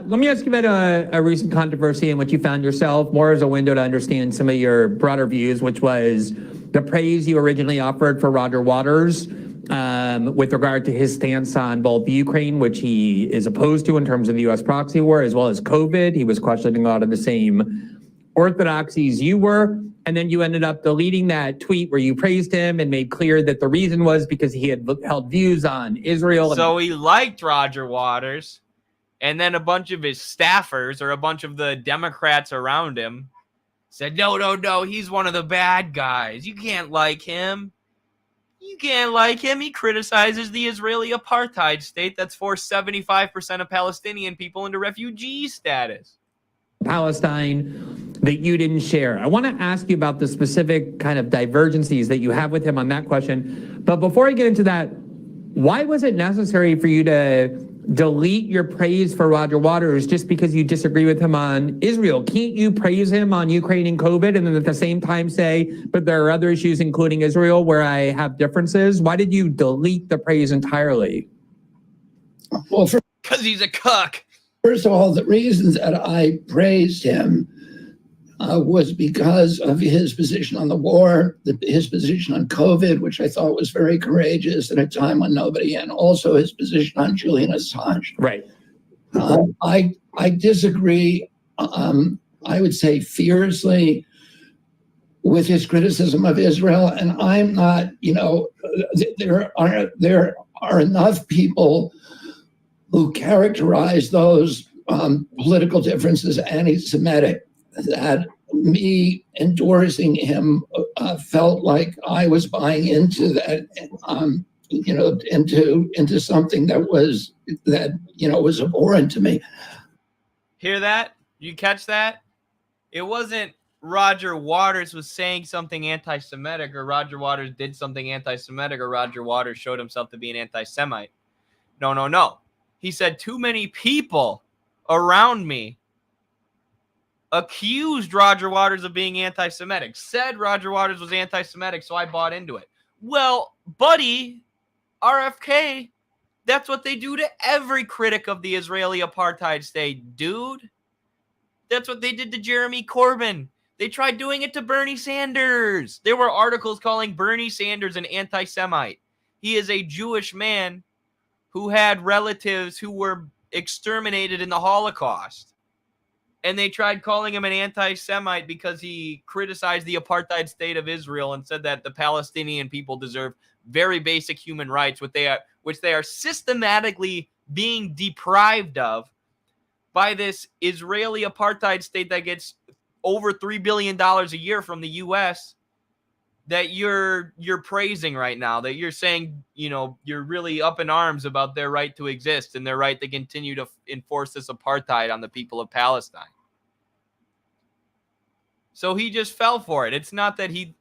Let me ask you about a recent controversy in which you found yourself, more as a window to understand some of your broader views, which was the praise you originally offered for Roger Waters with regard to his stance on both the Ukraine, which he is opposed to in terms of the U.S. proxy war, as well as COVID. He was questioning a lot of the same orthodoxies you were. And then you ended up deleting that tweet where you praised him and made clear that the reason was because he had held views on Israel. So he liked Roger Waters, and then a bunch of his staffers or a bunch of the Democrats around him said, no, he's one of the bad guys. You can't like him. You can't like him. He criticizes the Israeli apartheid state that's forced 75% of Palestinian people into refugee status. Palestine that you didn't share. I want to ask you about the specific kind of divergencies that you have with him on that question. But before I get into that, why was it necessary for you to delete your praise for Roger Waters just because you disagree with him on Israel? Can't you praise him on Ukraine and COVID and then at the same time say, but there are other issues, including Israel, where I have differences? Why did you delete the praise entirely? Well, because he's a cuck. First of all, the reasons that I praised him was because of his position on the war, his position on COVID, which I thought was very courageous at a time when nobody, and also his position on Julian Assange. Right. I disagree, I would say fiercely, with his criticism of Israel, and I'm not, there are enough people who characterize those political differences anti-Semitic that me endorsing him felt like I was buying into that, into something that was abhorrent to me. Hear that? You catch that? It wasn't Roger Waters was saying something anti-Semitic, or Roger Waters did something anti-Semitic, or Roger Waters showed himself to be an anti-Semite. No. He said too many people around me accused Roger Waters of being anti-Semitic, said Roger Waters was anti-Semitic, so I bought into it. Well, buddy, RFK, that's what they do to every critic of the Israeli apartheid state, dude. That's what they did to Jeremy Corbyn. They tried doing it to Bernie Sanders. There were articles calling Bernie Sanders an anti-Semite. He is a Jewish man who had relatives who were exterminated in the Holocaust. And they tried calling him an anti-Semite because he criticized the apartheid state of Israel and said that the Palestinian people deserve very basic human rights, which they are systematically being deprived of by this Israeli apartheid state that gets over $3 billion a year from the U.S. that you're praising right now, that you're saying, you're really up in arms about their right to exist and their right to continue to enforce this apartheid on the people of Palestine. So he just fell for it. It's not that he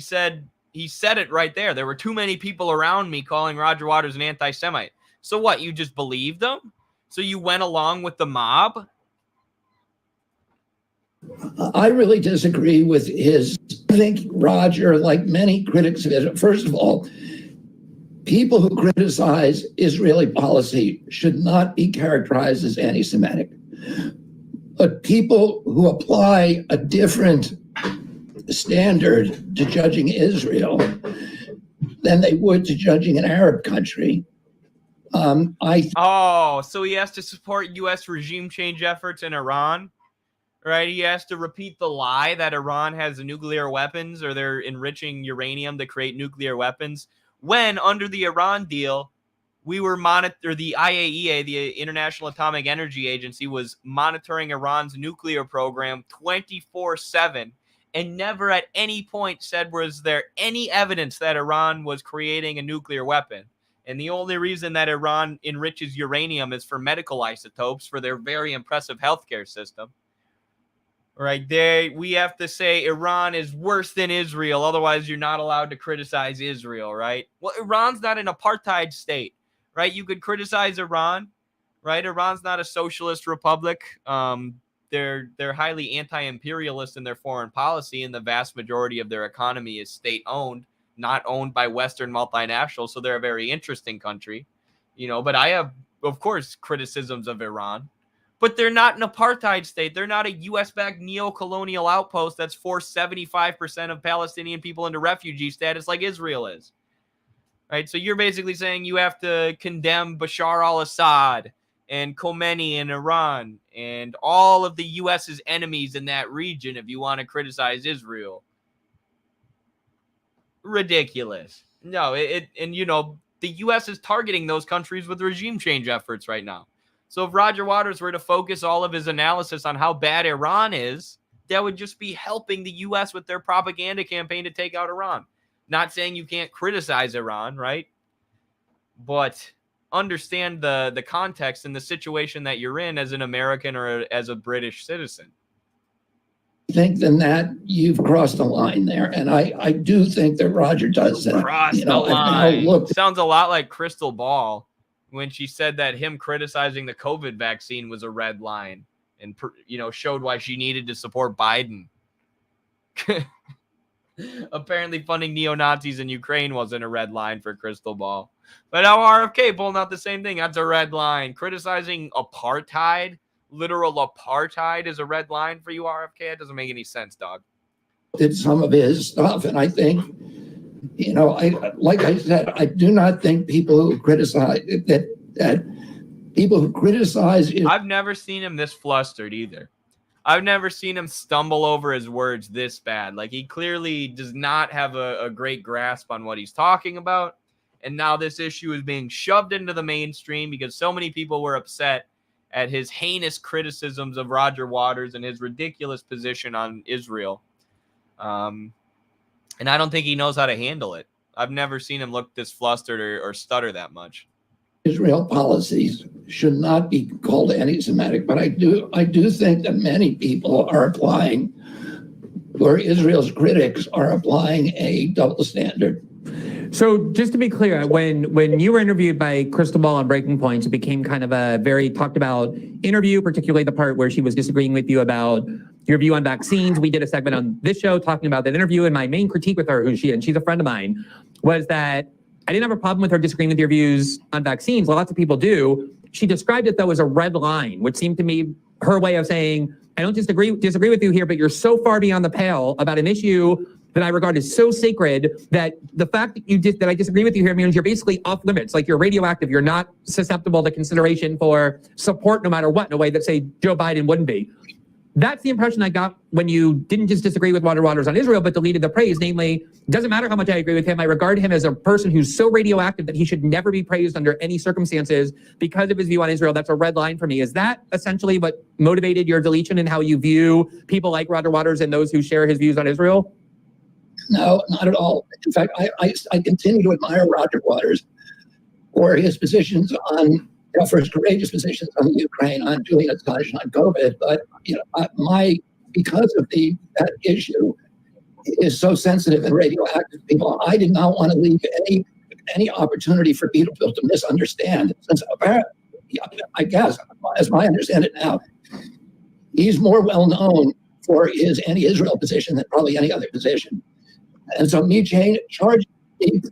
said it right there. There were too many people around me calling Roger Waters an anti-Semite. So what? You just believed them? So you went along with the mob? I really disagree with I think Roger, like many critics of it, first of all, people who criticize Israeli policy should not be characterized as anti-Semitic. But people who apply a different standard to judging Israel than they would to judging an Arab country. So he has to support U.S. regime change efforts in Iran, right? He has to repeat the lie that Iran has nuclear weapons or they're enriching uranium to create nuclear weapons, when under the Iran deal, the IAEA, the International Atomic Energy Agency, was monitoring Iran's nuclear program 24/7 and never at any point said was there any evidence that Iran was creating a nuclear weapon. And the only reason that Iran enriches uranium is for medical isotopes for their very impressive healthcare system. Right there, we have to say Iran is worse than Israel. Otherwise, you're not allowed to criticize Israel, right? Well, Iran's not an apartheid state, right? You could criticize Iran, right? Iran's not a socialist republic. They're highly anti-imperialist in their foreign policy, and the vast majority of their economy is state-owned, not owned by Western multinationals. So they're a very interesting country, But I have, of course, criticisms of Iran. But they're not an apartheid state. They're not a U.S.-backed neo-colonial outpost that's forced 75% of Palestinian people into refugee status like Israel is. Right? So you're basically saying you have to condemn Bashar al-Assad and Khomeini in Iran and all of the U.S.'s enemies in that region if you want to criticize Israel. Ridiculous. No, and you know, the U.S. is targeting those countries with regime change efforts right now. So if Roger Waters were to focus all of his analysis on how bad Iran is, that would just be helping the U.S. with their propaganda campaign to take out Iran. Not saying you can't criticize Iran, right? But understand the context and the situation that you're in as an American or as a British citizen. I think then that you've crossed the line there. And I do think that Roger does that. Cross the line. Sounds a lot like Crystal Ball when she said that him criticizing the COVID vaccine was a red line and, you know, showed why she needed to support Biden. Apparently funding neo-Nazis in Ukraine wasn't a red line for Crystal Ball. But now RFK pulling out the same thing. That's a red line. Criticizing apartheid, literal apartheid, is a red line for you, RFK? It doesn't make any sense, dog. Did some of his stuff, and I think, you know, like I said, I do not think people who criticize that people who criticize. I've never seen him this flustered either. I've never seen him stumble over his words this bad. Like, he clearly does not have a great grasp on what he's talking about. And now this issue is being shoved into the mainstream because so many people were upset at his heinous criticisms of Roger Waters and his ridiculous position on Israel. And I don't think he knows how to handle it. I've never seen him look this flustered or stutter that much. Israel policies should not be called anti-Semitic, but I do think that many people are applying, or Israel's critics are applying, a double standard. So just to be clear, when you were interviewed by Crystal Ball on Breaking Points, it became kind of a very talked about interview, particularly the part where she was disagreeing with you about your view on vaccines. We did a segment on this show talking about that interview, and my main critique with her, she's a friend of mine, was that I didn't have a problem with her disagreeing with your views on vaccines. Lots of people do. She described it, though, as a red line, which seemed to me her way of saying, I don't disagree with you here, but you're so far beyond the pale about an issue that I regard as so sacred that the fact that I disagree with you here means you're basically off limits. Like, you're radioactive. You're not susceptible to consideration for support no matter what, in a way that, say, Joe Biden wouldn't be. That's the impression I got when you didn't just disagree with Roger Waters on Israel, but deleted the praise. Namely, doesn't matter how much I agree with him, I regard him as a person who's so radioactive that he should never be praised under any circumstances because of his view on Israel. That's a red line for me. Is that essentially what motivated your deletion and how you view people like Roger Waters and those who share his views on Israel? No, not at all. In fact, I continue to admire Roger Waters for his positions on, for his courageous positions on the Ukraine, on Julian Assange, on COVID. But because of that issue is so sensitive and radioactive, people, I did not want to leave any opportunity for people to misunderstand. Since apparently, I guess, as I understand it now, he's more well known for his anti-Israel position than probably any other position. And so me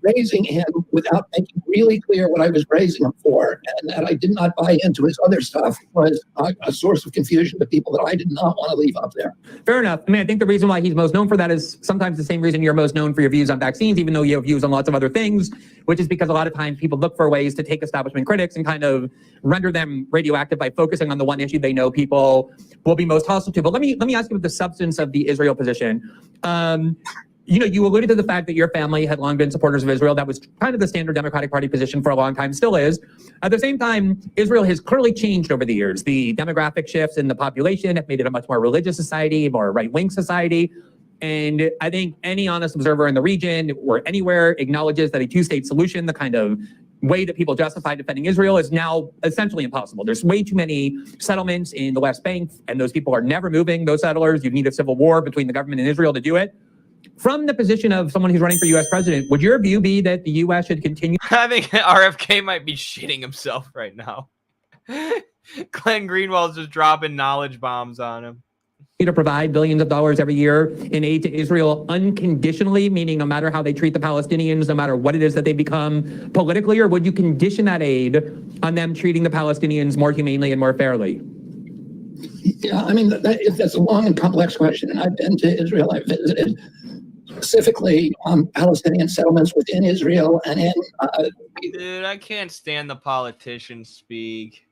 praising him without making really clear what I was praising him for, and that I did not buy into his other stuff, was a source of confusion to people that I did not want to leave up there. Fair enough. I mean, I think the reason why he's most known for that is sometimes the same reason you're most known for your views on vaccines, even though you have views on lots of other things, which is because a lot of times people look for ways to take establishment critics and kind of render them radioactive by focusing on the one issue they know people will be most hostile to. But let me ask you about the substance of the Israel position. You alluded to the fact that your family had long been supporters of Israel. That was kind of the standard Democratic Party position for a long time, still is. At the same time, Israel has clearly changed over the years. The demographic shifts in the population have made it a much more religious society, more right-wing society. And I think any honest observer in the region or anywhere acknowledges that a two-state solution, the kind of way that people justify defending Israel, is now essentially impossible. There's way too many settlements in the West Bank, and those people are never moving, those settlers. You need a civil war between the government and Israel to do it. From the position of someone who's running for U.S. president, would your view be that the U.S. should continue? I think RFK might be shitting himself right now. Glenn Greenwald's just dropping knowledge bombs on him. To provide billions of dollars every year in aid to Israel unconditionally, meaning no matter how they treat the Palestinians, no matter what it is that they become politically, or would you condition that aid on them treating the Palestinians more humanely and more fairly? Yeah, I mean, that's a long and complex question. And I've been to Israel. I've visited specifically Palestinian settlements within Israel and in... Dude, I can't stand the politicians speak.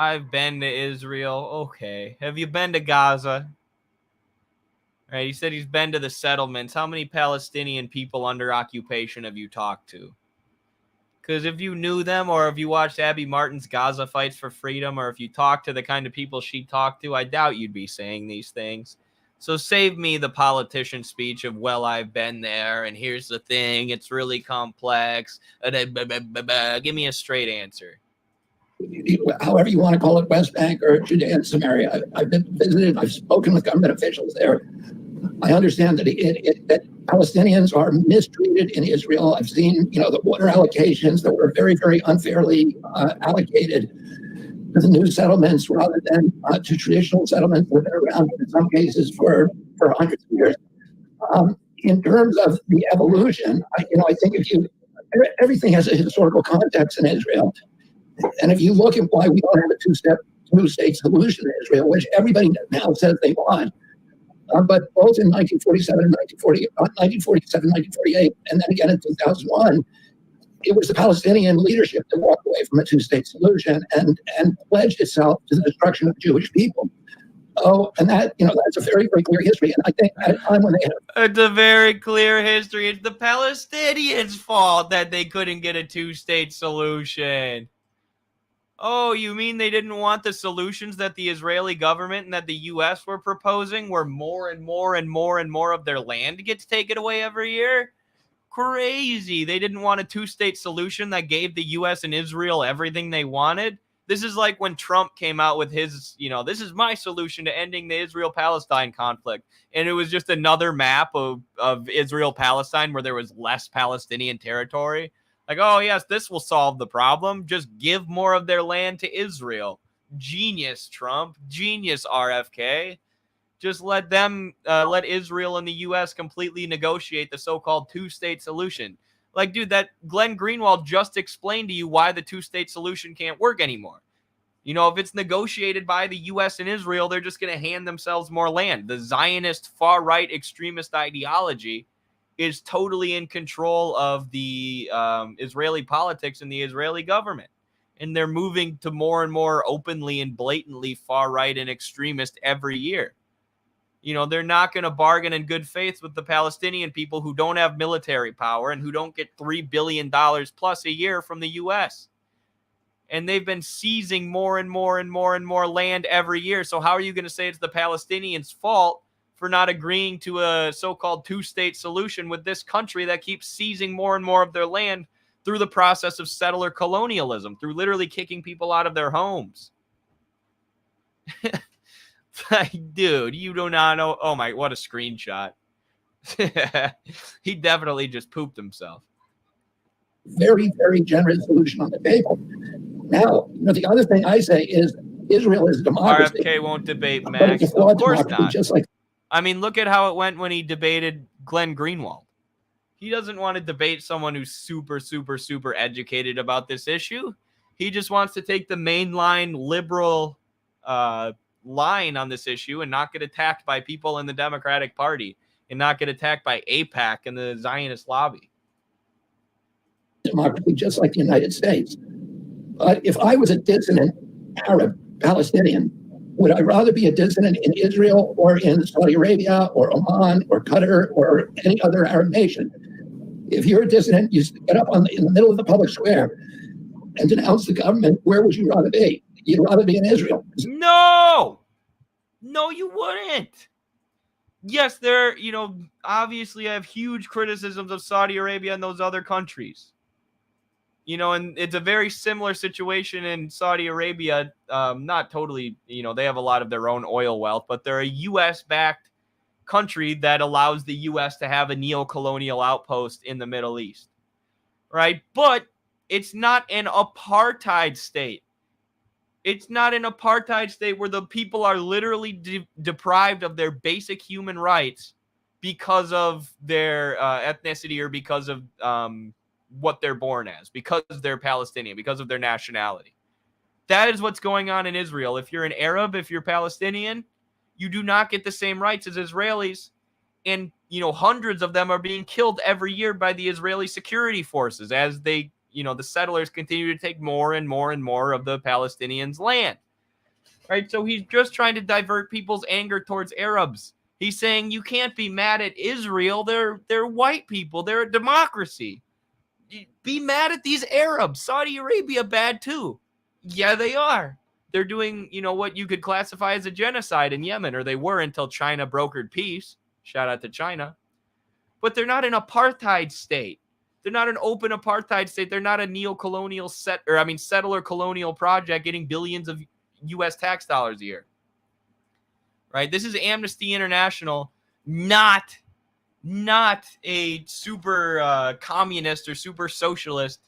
I've been to Israel. Okay. Have you been to Gaza? All right. He said he's been to the settlements. How many Palestinian people under occupation have you talked to? Because if you knew them, or if you watched Abby Martin's Gaza Fights for Freedom, or if you talked to the kind of people she talked to, I doubt you'd be saying these things. So save me the politician speech of, well, I've been there, and here's the thing, it's really complex. Give me a straight answer. However you want to call it, West Bank or Judea and Samaria. I've been visited, I've spoken with government officials there. I understand that that Palestinians are mistreated in Israel. I've seen, the water allocations that were very, very unfairly allocated to the new settlements rather than to traditional settlements that have been around in some cases for hundreds of years. In terms of the evolution, I think everything has a historical context in Israel. And if you look at why we don't have a two-state solution in Israel, which everybody now says they want, but both in 1947 and 1948, and then again in 2001, it was the Palestinian leadership that walked away from a two-state solution and pledged itself to the destruction of Jewish people. Oh, and that, that's a very, very clear history. And I think at a time when they had... It's a very clear history. It's the Palestinians' fault that they couldn't get a two-state solution. Oh, you mean they didn't want the solutions that the Israeli government and that the U.S. were proposing, where more and more and more and more of their land gets taken away every year? Crazy. They didn't want a two-state solution that gave the U.S. and Israel everything they wanted. This is like when Trump came out with his, this is my solution to ending the Israel-Palestine conflict. And it was just another map of Israel-Palestine where there was less Palestinian territory. Like, oh, yes, this will solve the problem. Just give more of their land to Israel. Genius, Trump. Genius, RFK. Just let Israel and the U.S. completely negotiate the so-called two-state solution. Like, dude, that Glenn Greenwald just explained to you why the two-state solution can't work anymore. If it's negotiated by the U.S. and Israel, they're just going to hand themselves more land. The Zionist far-right extremist ideology is totally in control of the Israeli politics and the Israeli government. And they're moving to more and more openly and blatantly far-right and extremist every year. They're not going to bargain in good faith with the Palestinian people who don't have military power and who don't get $3 billion plus a year from the U.S. And they've been seizing more and more and more and more land every year. So how are you going to say it's the Palestinians' fault for not agreeing to a so-called two-state solution with this country that keeps seizing more and more of their land through the process of settler colonialism, through literally kicking people out of their homes? Like, dude, you do not know. Oh my, what a screenshot. He definitely just pooped himself. Very, very generous solution on the table. Now, the other thing I say is Israel is a democracy. RFK won't debate Max. Of course not. Just like, I mean, look at how it went when he debated Glenn Greenwald. He doesn't want to debate someone who's super, super, super educated about this issue. He just wants to take the mainline liberal line on this issue and not get attacked by people in the Democratic Party and not get attacked by AIPAC and the Zionist lobby. Democracy, just like the United States. But if I was a dissident Arab Palestinian, would I rather be a dissident in Israel or in Saudi Arabia or Oman or Qatar or any other Arab nation? If you're a dissident, you get up in the middle of the public square and denounce the government. Where would you rather be? You'd rather be in Israel. No, you wouldn't. Yes, obviously I have huge criticisms of Saudi Arabia and those other countries. And it's a very similar situation in Saudi Arabia. Not totally, they have a lot of their own oil wealth, but they're a U.S.-backed country that allows the U.S. to have a neo-colonial outpost in the Middle East, right? But it's not an apartheid state. It's not an apartheid state where the people are literally deprived of their basic human rights because of their ethnicity or because of what they're born as, because they're Palestinian, because of their nationality. That is what's going on in Israel. If you're an Arab, if you're Palestinian, you do not get the same rights as Israelis. And, hundreds of them are being killed every year by the Israeli security forces as they, the settlers continue to take more and more and more of the Palestinians' land. right? So he's just trying to divert people's anger towards Arabs. He's saying you can't be mad at Israel. They're white people. They're a democracy. Be mad at these Arabs. Saudi Arabia bad too. Yeah, they are. They're doing, what you could classify as a genocide in Yemen, or they were until China brokered peace. Shout out to China. But they're not an apartheid state. They're not an open apartheid state. They're not a neo-colonial settler colonial project getting billions of U.S. tax dollars a year. Right? This is Amnesty International, not a super communist or super socialist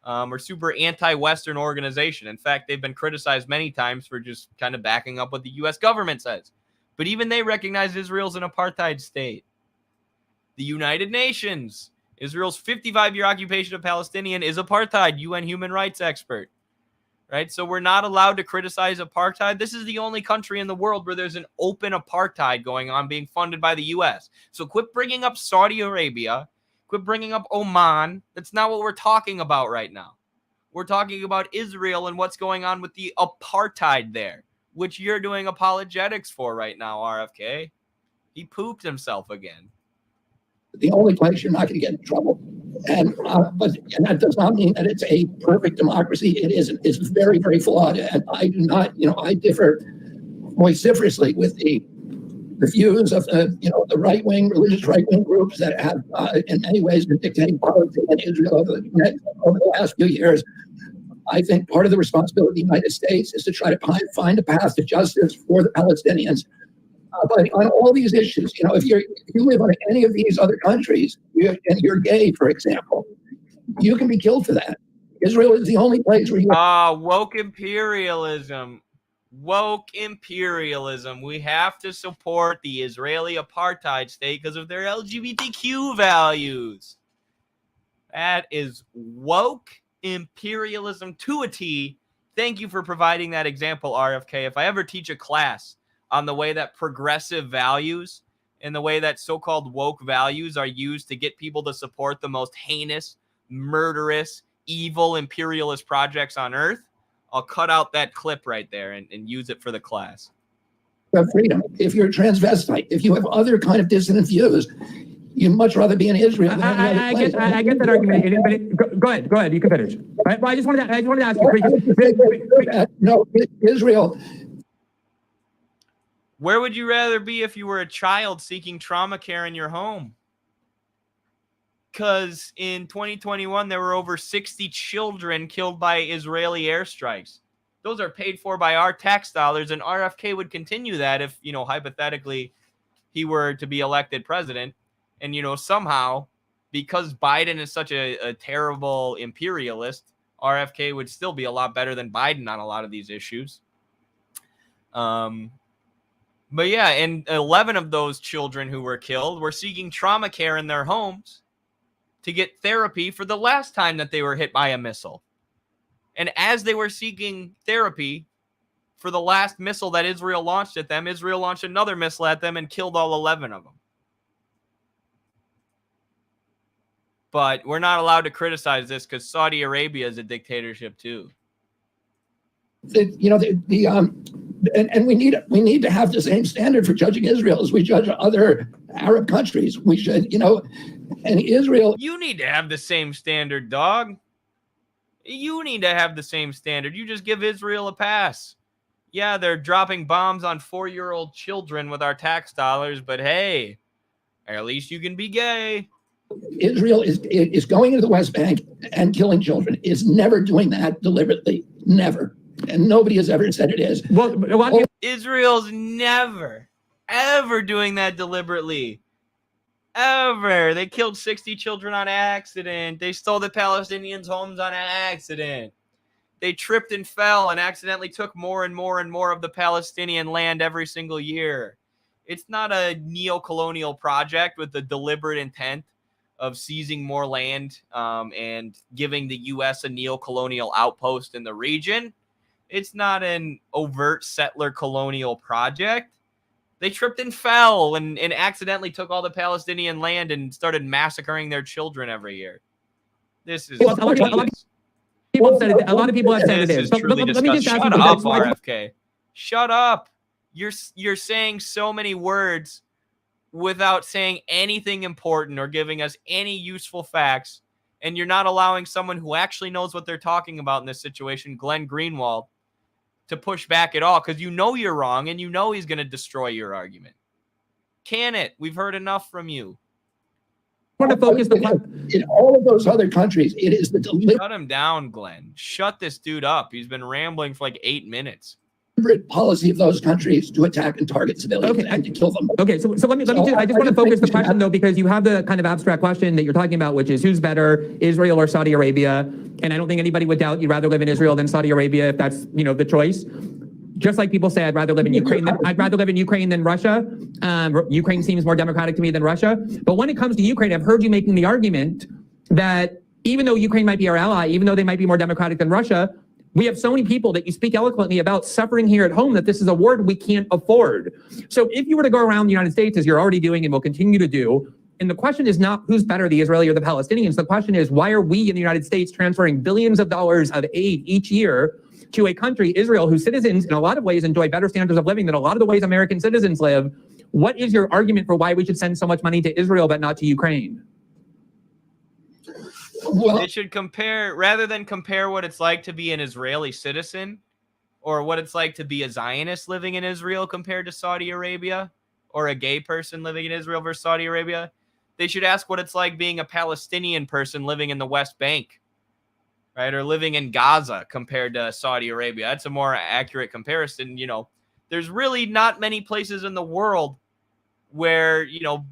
or super anti-Western organization. In fact, they've been criticized many times for just kind of backing up what the U.S. government says. But even they recognize Israel's an apartheid state. The United Nations, Israel's 55-year occupation of Palestinian is apartheid, UN human rights expert. Right? So we're not allowed to criticize apartheid. This is the only country in the world where there's an open apartheid going on being funded by the U.S. So quit bringing up Saudi Arabia. Quit bringing up Oman. That's not what we're talking about right now. We're talking about Israel and what's going on with the apartheid there, which you're doing apologetics for right now, RFK. He pooped himself again. The only place you're not going to get in trouble. And that does not mean that it's a perfect democracy. It isn't. It's very, very flawed. And I do not, I differ vociferously with the views of the right-wing, religious right-wing groups that have in many ways been dictating politics in Israel over the last few years. I think part of the responsibility of the United States is to try to find a path to justice for the Palestinians. But on all these issues, if you live in any of these other countries and you're gay, for example, you can be killed for that. Israel is the only place where you... Woke imperialism. Woke imperialism. We have to support the Israeli apartheid state because of their LGBTQ values. That is woke imperialism to a T. Thank you for providing that example, RFK. If I ever teach a class on the way that progressive values and the way that so-called woke values are used to get people to support the most heinous, murderous, evil imperialist projects on earth, I'll cut out that clip right there and use it for the class. Freedom. If you're a transvestite, if you have other kind of dissident views, you'd much rather be in Israel than I get that argument. But go ahead. You can finish. Right? Well, I just wanted to ask you. No, Israel... Where would you rather be if you were a child seeking trauma care in your home? Because in 2021, there were over 60 children killed by Israeli airstrikes. Those are paid for by our tax dollars, and RFK would continue that if, hypothetically, he were to be elected president. And, somehow, because Biden is such a terrible imperialist, RFK would still be a lot better than Biden on a lot of these issues. But yeah, and 11 of those children who were killed were seeking trauma care in their homes to get therapy for the last time that they were hit by a missile. And as they were seeking therapy for the last missile that Israel launched at them, Israel launched another missile at them and killed all 11 of them. But we're not allowed to criticize this because Saudi Arabia is a dictatorship too. And we need to have the same standard for judging Israel as we judge other Arab countries. We should, and Israel. You need to have the same standard, dog. You need to have the same standard. You just give Israel a pass. Yeah, they're dropping bombs on 4-year-old children with our tax dollars, but hey, at least you can be gay. Israel is going into the West Bank and killing children. Is never doing that deliberately. Never. And nobody has ever said it is. Israel's never, ever doing that deliberately. Ever. They killed 60 children on accident. They stole the Palestinians' homes on accident. They tripped and fell and accidentally took more and more and more of the Palestinian land every single year. It's not a neo-colonial project with the deliberate intent of seizing more land and giving the U.S. a neo-colonial outpost in the region. It's not an overt settler colonial project. They tripped and fell and accidentally took all the Palestinian land and started massacring their children every year. This is... A lot of people have said it is. This is truly disgusting. Shut up, RFK. Shut up. You're saying so many words without saying anything important or giving us any useful facts, and you're not allowing someone who actually knows what they're talking about in this situation, Glenn Greenwald, to push back at all, because you know you're wrong and you know he's going to destroy your argument. Can it? We've heard enough from you. Want to focus in all of those other countries, it is the deliberate Shut him down, Glenn. Shut this dude up. He's been rambling for like 8 minutes. policy of those countries to attack and target civilians and to kill them. Okay, so let me I just want to focus the question though, because you have the kind of abstract question that you're talking about, which is who's better, Israel or Saudi Arabia? And I don't think anybody would doubt you'd rather live in Israel than Saudi Arabia if that's, you know, the choice. Just like people say, I'd rather live in Ukraine than Russia. Ukraine seems more democratic to me than Russia. But when it comes to Ukraine, I've heard you making the argument that even though Ukraine might be our ally, even though they might be more democratic than Russia, we have so many people that you speak eloquently about suffering here at home that this is a war we can't afford. So if you were to go around the United States, as you're already doing and will continue to do, and the question is not who's better, the Israeli or the Palestinians, the question is why are we in the United States transferring billions of dollars of aid each year to a country, Israel, whose citizens in a lot of ways enjoy better standards of living than a lot of the ways American citizens live? What is your argument for why we should send so much money to Israel but not to Ukraine? Well, they should compare, rather than compare what it's like to be an Israeli citizen or what it's like to be a Zionist living in Israel compared to Saudi Arabia, or a gay person living in Israel versus Saudi Arabia, they should ask what it's like being a Palestinian person living in the West Bank, right? Or living in Gaza compared to Saudi Arabia. That's a more accurate comparison. You know, there's really not many places in the world where, you know,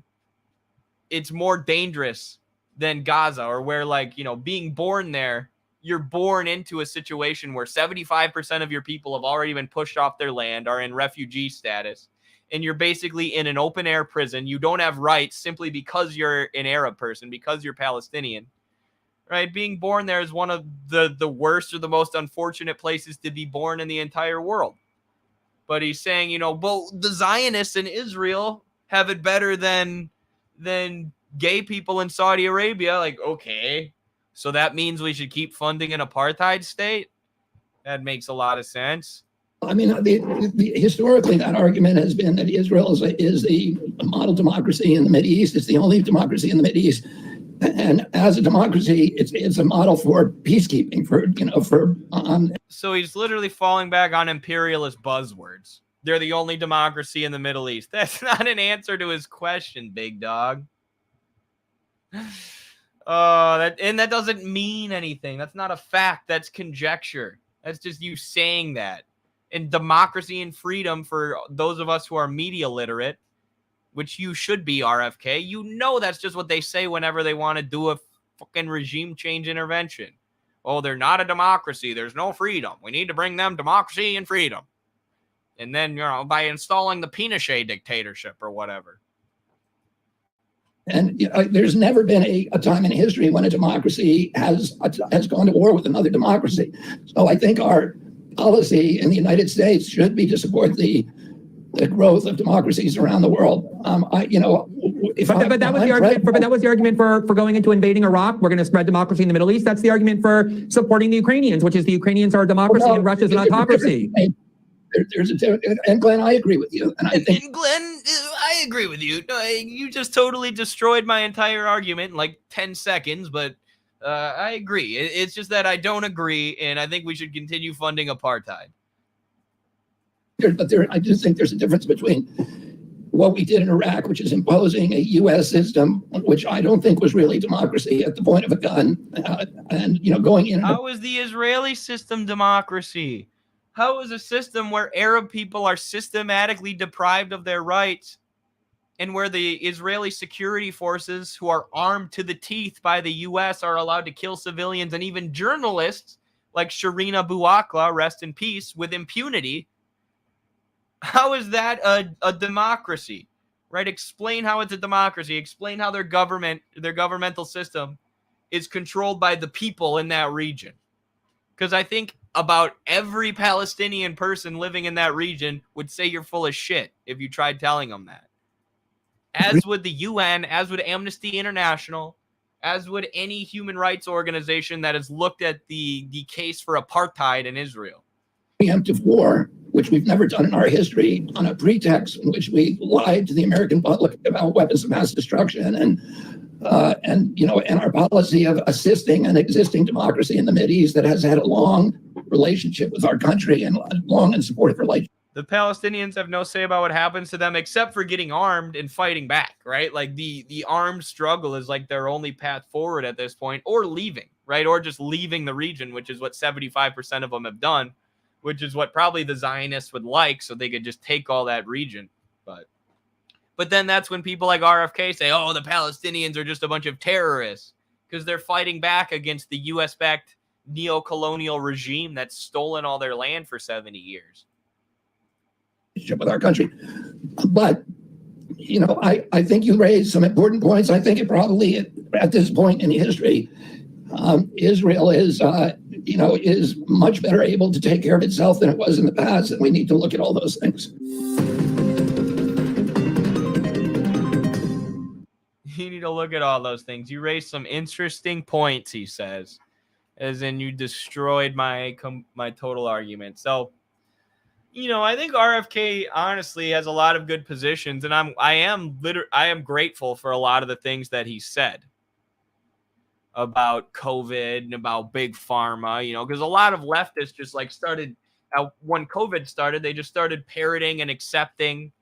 it's more dangerous than Gaza, or where, like, you know, being born there, you're born into a situation where 75% of your people have already been pushed off their land, are in refugee status, and you're basically in an open air prison. You don't have rights simply because you're an Arab person, because you're Palestinian, right? Being born there is one of the worst or the most unfortunate places to be born in the entire world. But he's saying, you know, well, the Zionists in Israel have it better than gay people in Saudi Arabia. Like, okay, so that means we should keep funding an apartheid state? That makes a lot of sense. I mean, historically, that argument has been that Israel is the model democracy in the Mideast. It's the only democracy in the Mideast, and as a democracy, it's a model for peacekeeping. So he's literally falling back on imperialist buzzwords. They're the only democracy in the Middle East. That's not an answer to his question, big dog. That doesn't mean anything. That's not a fact. That's conjecture. That's just you saying that. And democracy and freedom, for those of us who are media literate, which you should be, RFK, you know that's just what they say whenever they want to do a fucking regime change intervention. Oh, they're not a democracy. There's no freedom. We need to bring them democracy and freedom. And then, you know, by installing the Pinochet dictatorship or whatever. And there's never been a time in history when a democracy has gone to war with another democracy. So I think our policy in the United States should be to support the growth of democracies around the world. But that was the argument for going into invading Iraq. We're going to spread democracy in the Middle East. That's the argument for supporting the Ukrainians, which is the Ukrainians are a democracy and Russia's an autocracy. And Glenn, I agree with you. And Glenn, I agree with you. You just totally destroyed my entire argument in like 10 seconds, but I agree. It's just that I don't agree, and I think we should continue funding apartheid. I just think there's a difference between what we did in Iraq, which is imposing a U.S. system, which I don't think was really democracy at the point of a gun, and going in. How is the Israeli system democracy? How is a system where Arab people are systematically deprived of their rights, and where the Israeli security forces, who are armed to the teeth by the U.S., are allowed to kill civilians and even journalists like Shireen Abu Akleh, rest in peace, with impunity? How is that a democracy, right? Explain how it's a democracy. Explain how their governmental system is controlled by the people in that region. Because I think about every Palestinian person living in that region would say you're full of shit if you tried telling them that. As would the UN, as would Amnesty International, as would any human rights organization that has looked at the case for apartheid in Israel. Preemptive war which we've never done in our history, on a pretext in which we lied to the American public about weapons of mass destruction and our policy of assisting an existing democracy in the Mideast that has had a long relationship with our country and long and supportive relationship. The Palestinians have no say about what happens to them except for getting armed and fighting back, right? Like the armed struggle is like their only path forward at this point, or leaving, right? Or just leaving the region, which is what 75% of them have done, which is what probably the Zionists would like, so they could just take all that region. But then that's when people like RFK say, oh, the Palestinians are just a bunch of terrorists because they're fighting back against the U.S.-backed neo-colonial regime that's stolen all their land for 70 years. With our country. But, I think you raised some important points. I think it probably, at this point in history, Israel is much better able to take care of itself than it was in the past, and we need to look at all those things. You need to look at all those things. You raised some interesting points, he says, as in you destroyed my total argument. So, I think RFK honestly has a lot of good positions, and I am grateful for a lot of the things that he said about COVID and about big pharma, because a lot of leftists just started when COVID started, they just started parroting and accepting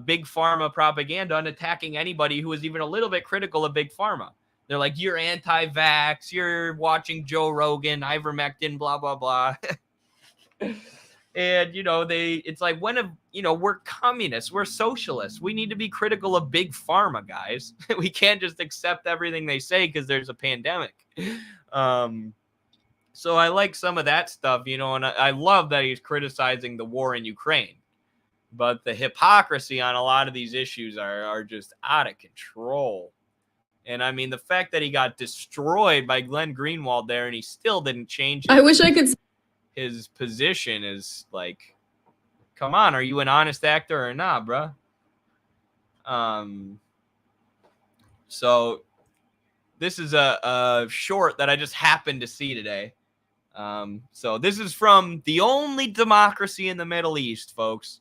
big pharma propaganda and attacking anybody who was even a little bit critical of big pharma. They're like, you're anti-vax, you're watching Joe Rogan, ivermectin, blah, blah, blah. And, it's like, we're communists, we're socialists. We need to be critical of big pharma, guys. We can't just accept everything they say because there's a pandemic. So I like some of that stuff, and I love that he's criticizing the war in Ukraine. But the hypocrisy on a lot of these issues are just out of control. And I mean, the fact that he got destroyed by Glenn Greenwald there and he still didn't change it. I wish I could. His position is like, come on, are you an honest actor or not, bro? So this is a short that I just happened to see today. So this is from The Only Democracy in the Middle East, folks.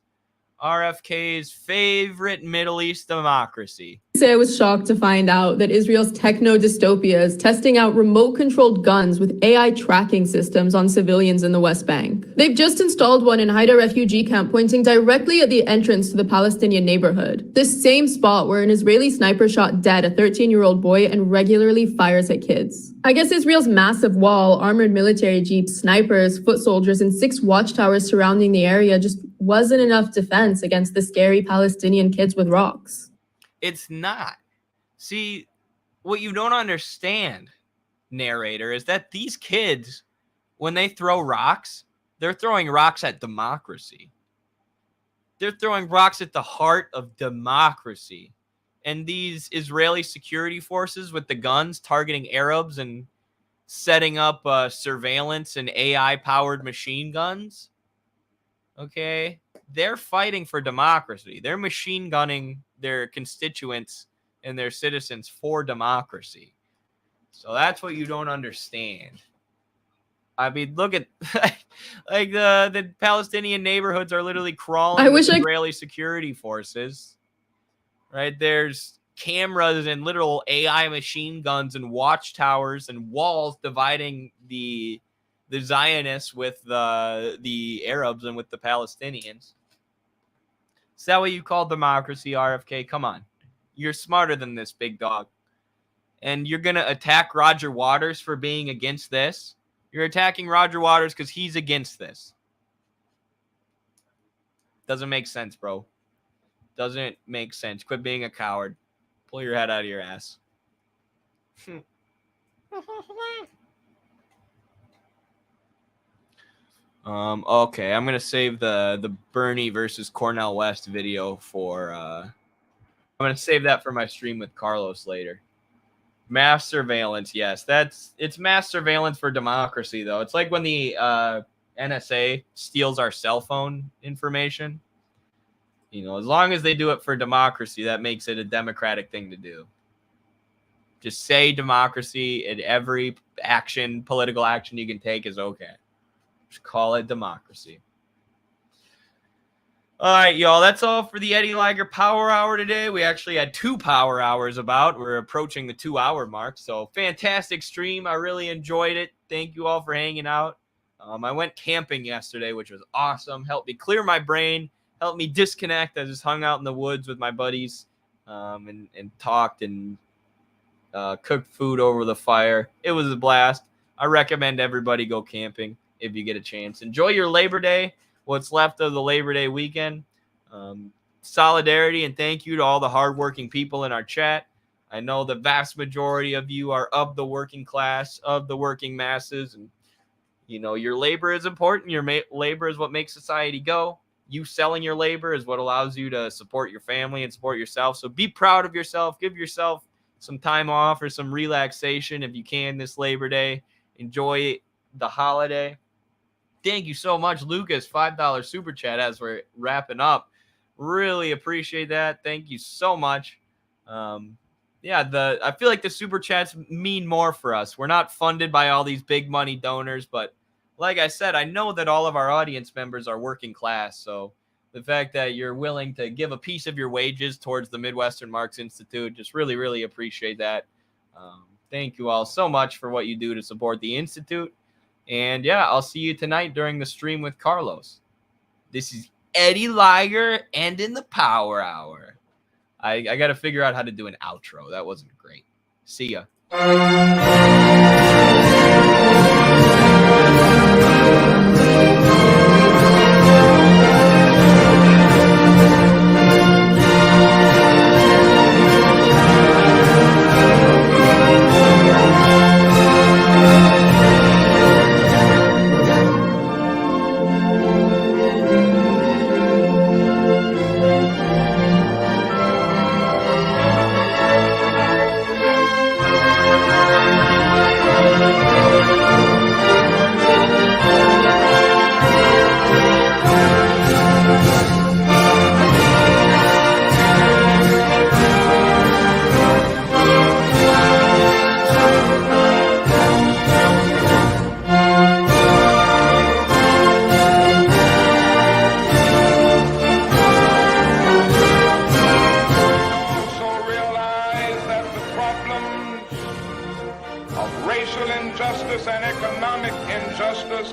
RFK's favorite Middle East democracy. I was shocked to find out that Israel's techno-dystopia is testing out remote-controlled guns with AI tracking systems on civilians in the West Bank. They've just installed one in Haida refugee camp pointing directly at the entrance to the Palestinian neighborhood. This same spot where an Israeli sniper shot dead a 13-year-old boy and regularly fires at kids. I guess Israel's massive wall, armored military jeeps, snipers, foot soldiers, and 6 watchtowers surrounding the area just wasn't enough defense against the scary Palestinian kids with rocks. It's not. See, what you don't understand, narrator, is that these kids, when they throw rocks, they're throwing rocks at democracy. They're throwing rocks at the heart of democracy. And these Israeli security forces with the guns targeting Arabs and setting up surveillance and AI-powered machine guns, okay, they're fighting for democracy. They're machine gunning their constituents and their citizens for democracy. So that's what you don't understand. I mean, look at like the Palestinian neighborhoods are literally crawling with Israeli security forces. Right? There's cameras and literal AI machine guns and watchtowers and walls dividing the Zionists with the Arabs and with the Palestinians. Is that what you call democracy, RFK? Come on. You're smarter than this, big dog. And you're going to attack Roger Waters for being against this? You're attacking Roger Waters because he's against this. Doesn't make sense, bro. Doesn't make sense. Quit being a coward. Pull your head out of your ass. Okay, I'm gonna save the Bernie versus Cornel West video for I'm gonna save that for my stream with Carlos later. Mass surveillance, yes, it's mass surveillance for democracy though. It's like when the NSA steals our cell phone information. As long as they do it for democracy, that makes it a democratic thing to do. Just say democracy, and every political action you can take is okay. Just call it democracy. All right, y'all. That's all for the Eddie Liger Power Hour today. We actually had 2 power hours about. We're approaching the 2-hour mark. So fantastic stream. I really enjoyed it. Thank you all for hanging out. I went camping yesterday, which was awesome. Helped me clear my brain. Helped me disconnect. I just hung out in the woods with my buddies and talked and cooked food over the fire. It was a blast. I recommend everybody go camping if you get a chance. Enjoy your Labor Day. What's left of the Labor Day weekend. Solidarity and thank you to all the hardworking people in our chat. I know the vast majority of you are of the working class, of the working masses, and you know your labor is important. Your labor is what makes society go. You selling your labor is what allows you to support your family and support yourself. So be proud of yourself. Give yourself some time off or some relaxation if you can this Labor Day. Enjoy the holiday. Thank you so much, Lucas. $5 super chat as we're wrapping up. Really appreciate that. Thank you so much. I feel like the super chats mean more for us. We're not funded by all these big money donors, but like I said, I know that all of our audience members are working class. So the fact that you're willing to give a piece of your wages towards the Midwestern Marx Institute, just really, really appreciate that. Thank you all so much for what you do to support the Institute. And yeah, I'll see you tonight during the stream with Carlos. This is Eddie Liger and in the Power Hour. I got to figure out how to do an outro. That wasn't great. See ya.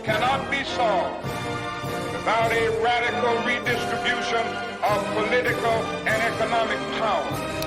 Cannot be solved without a radical redistribution of political and economic power.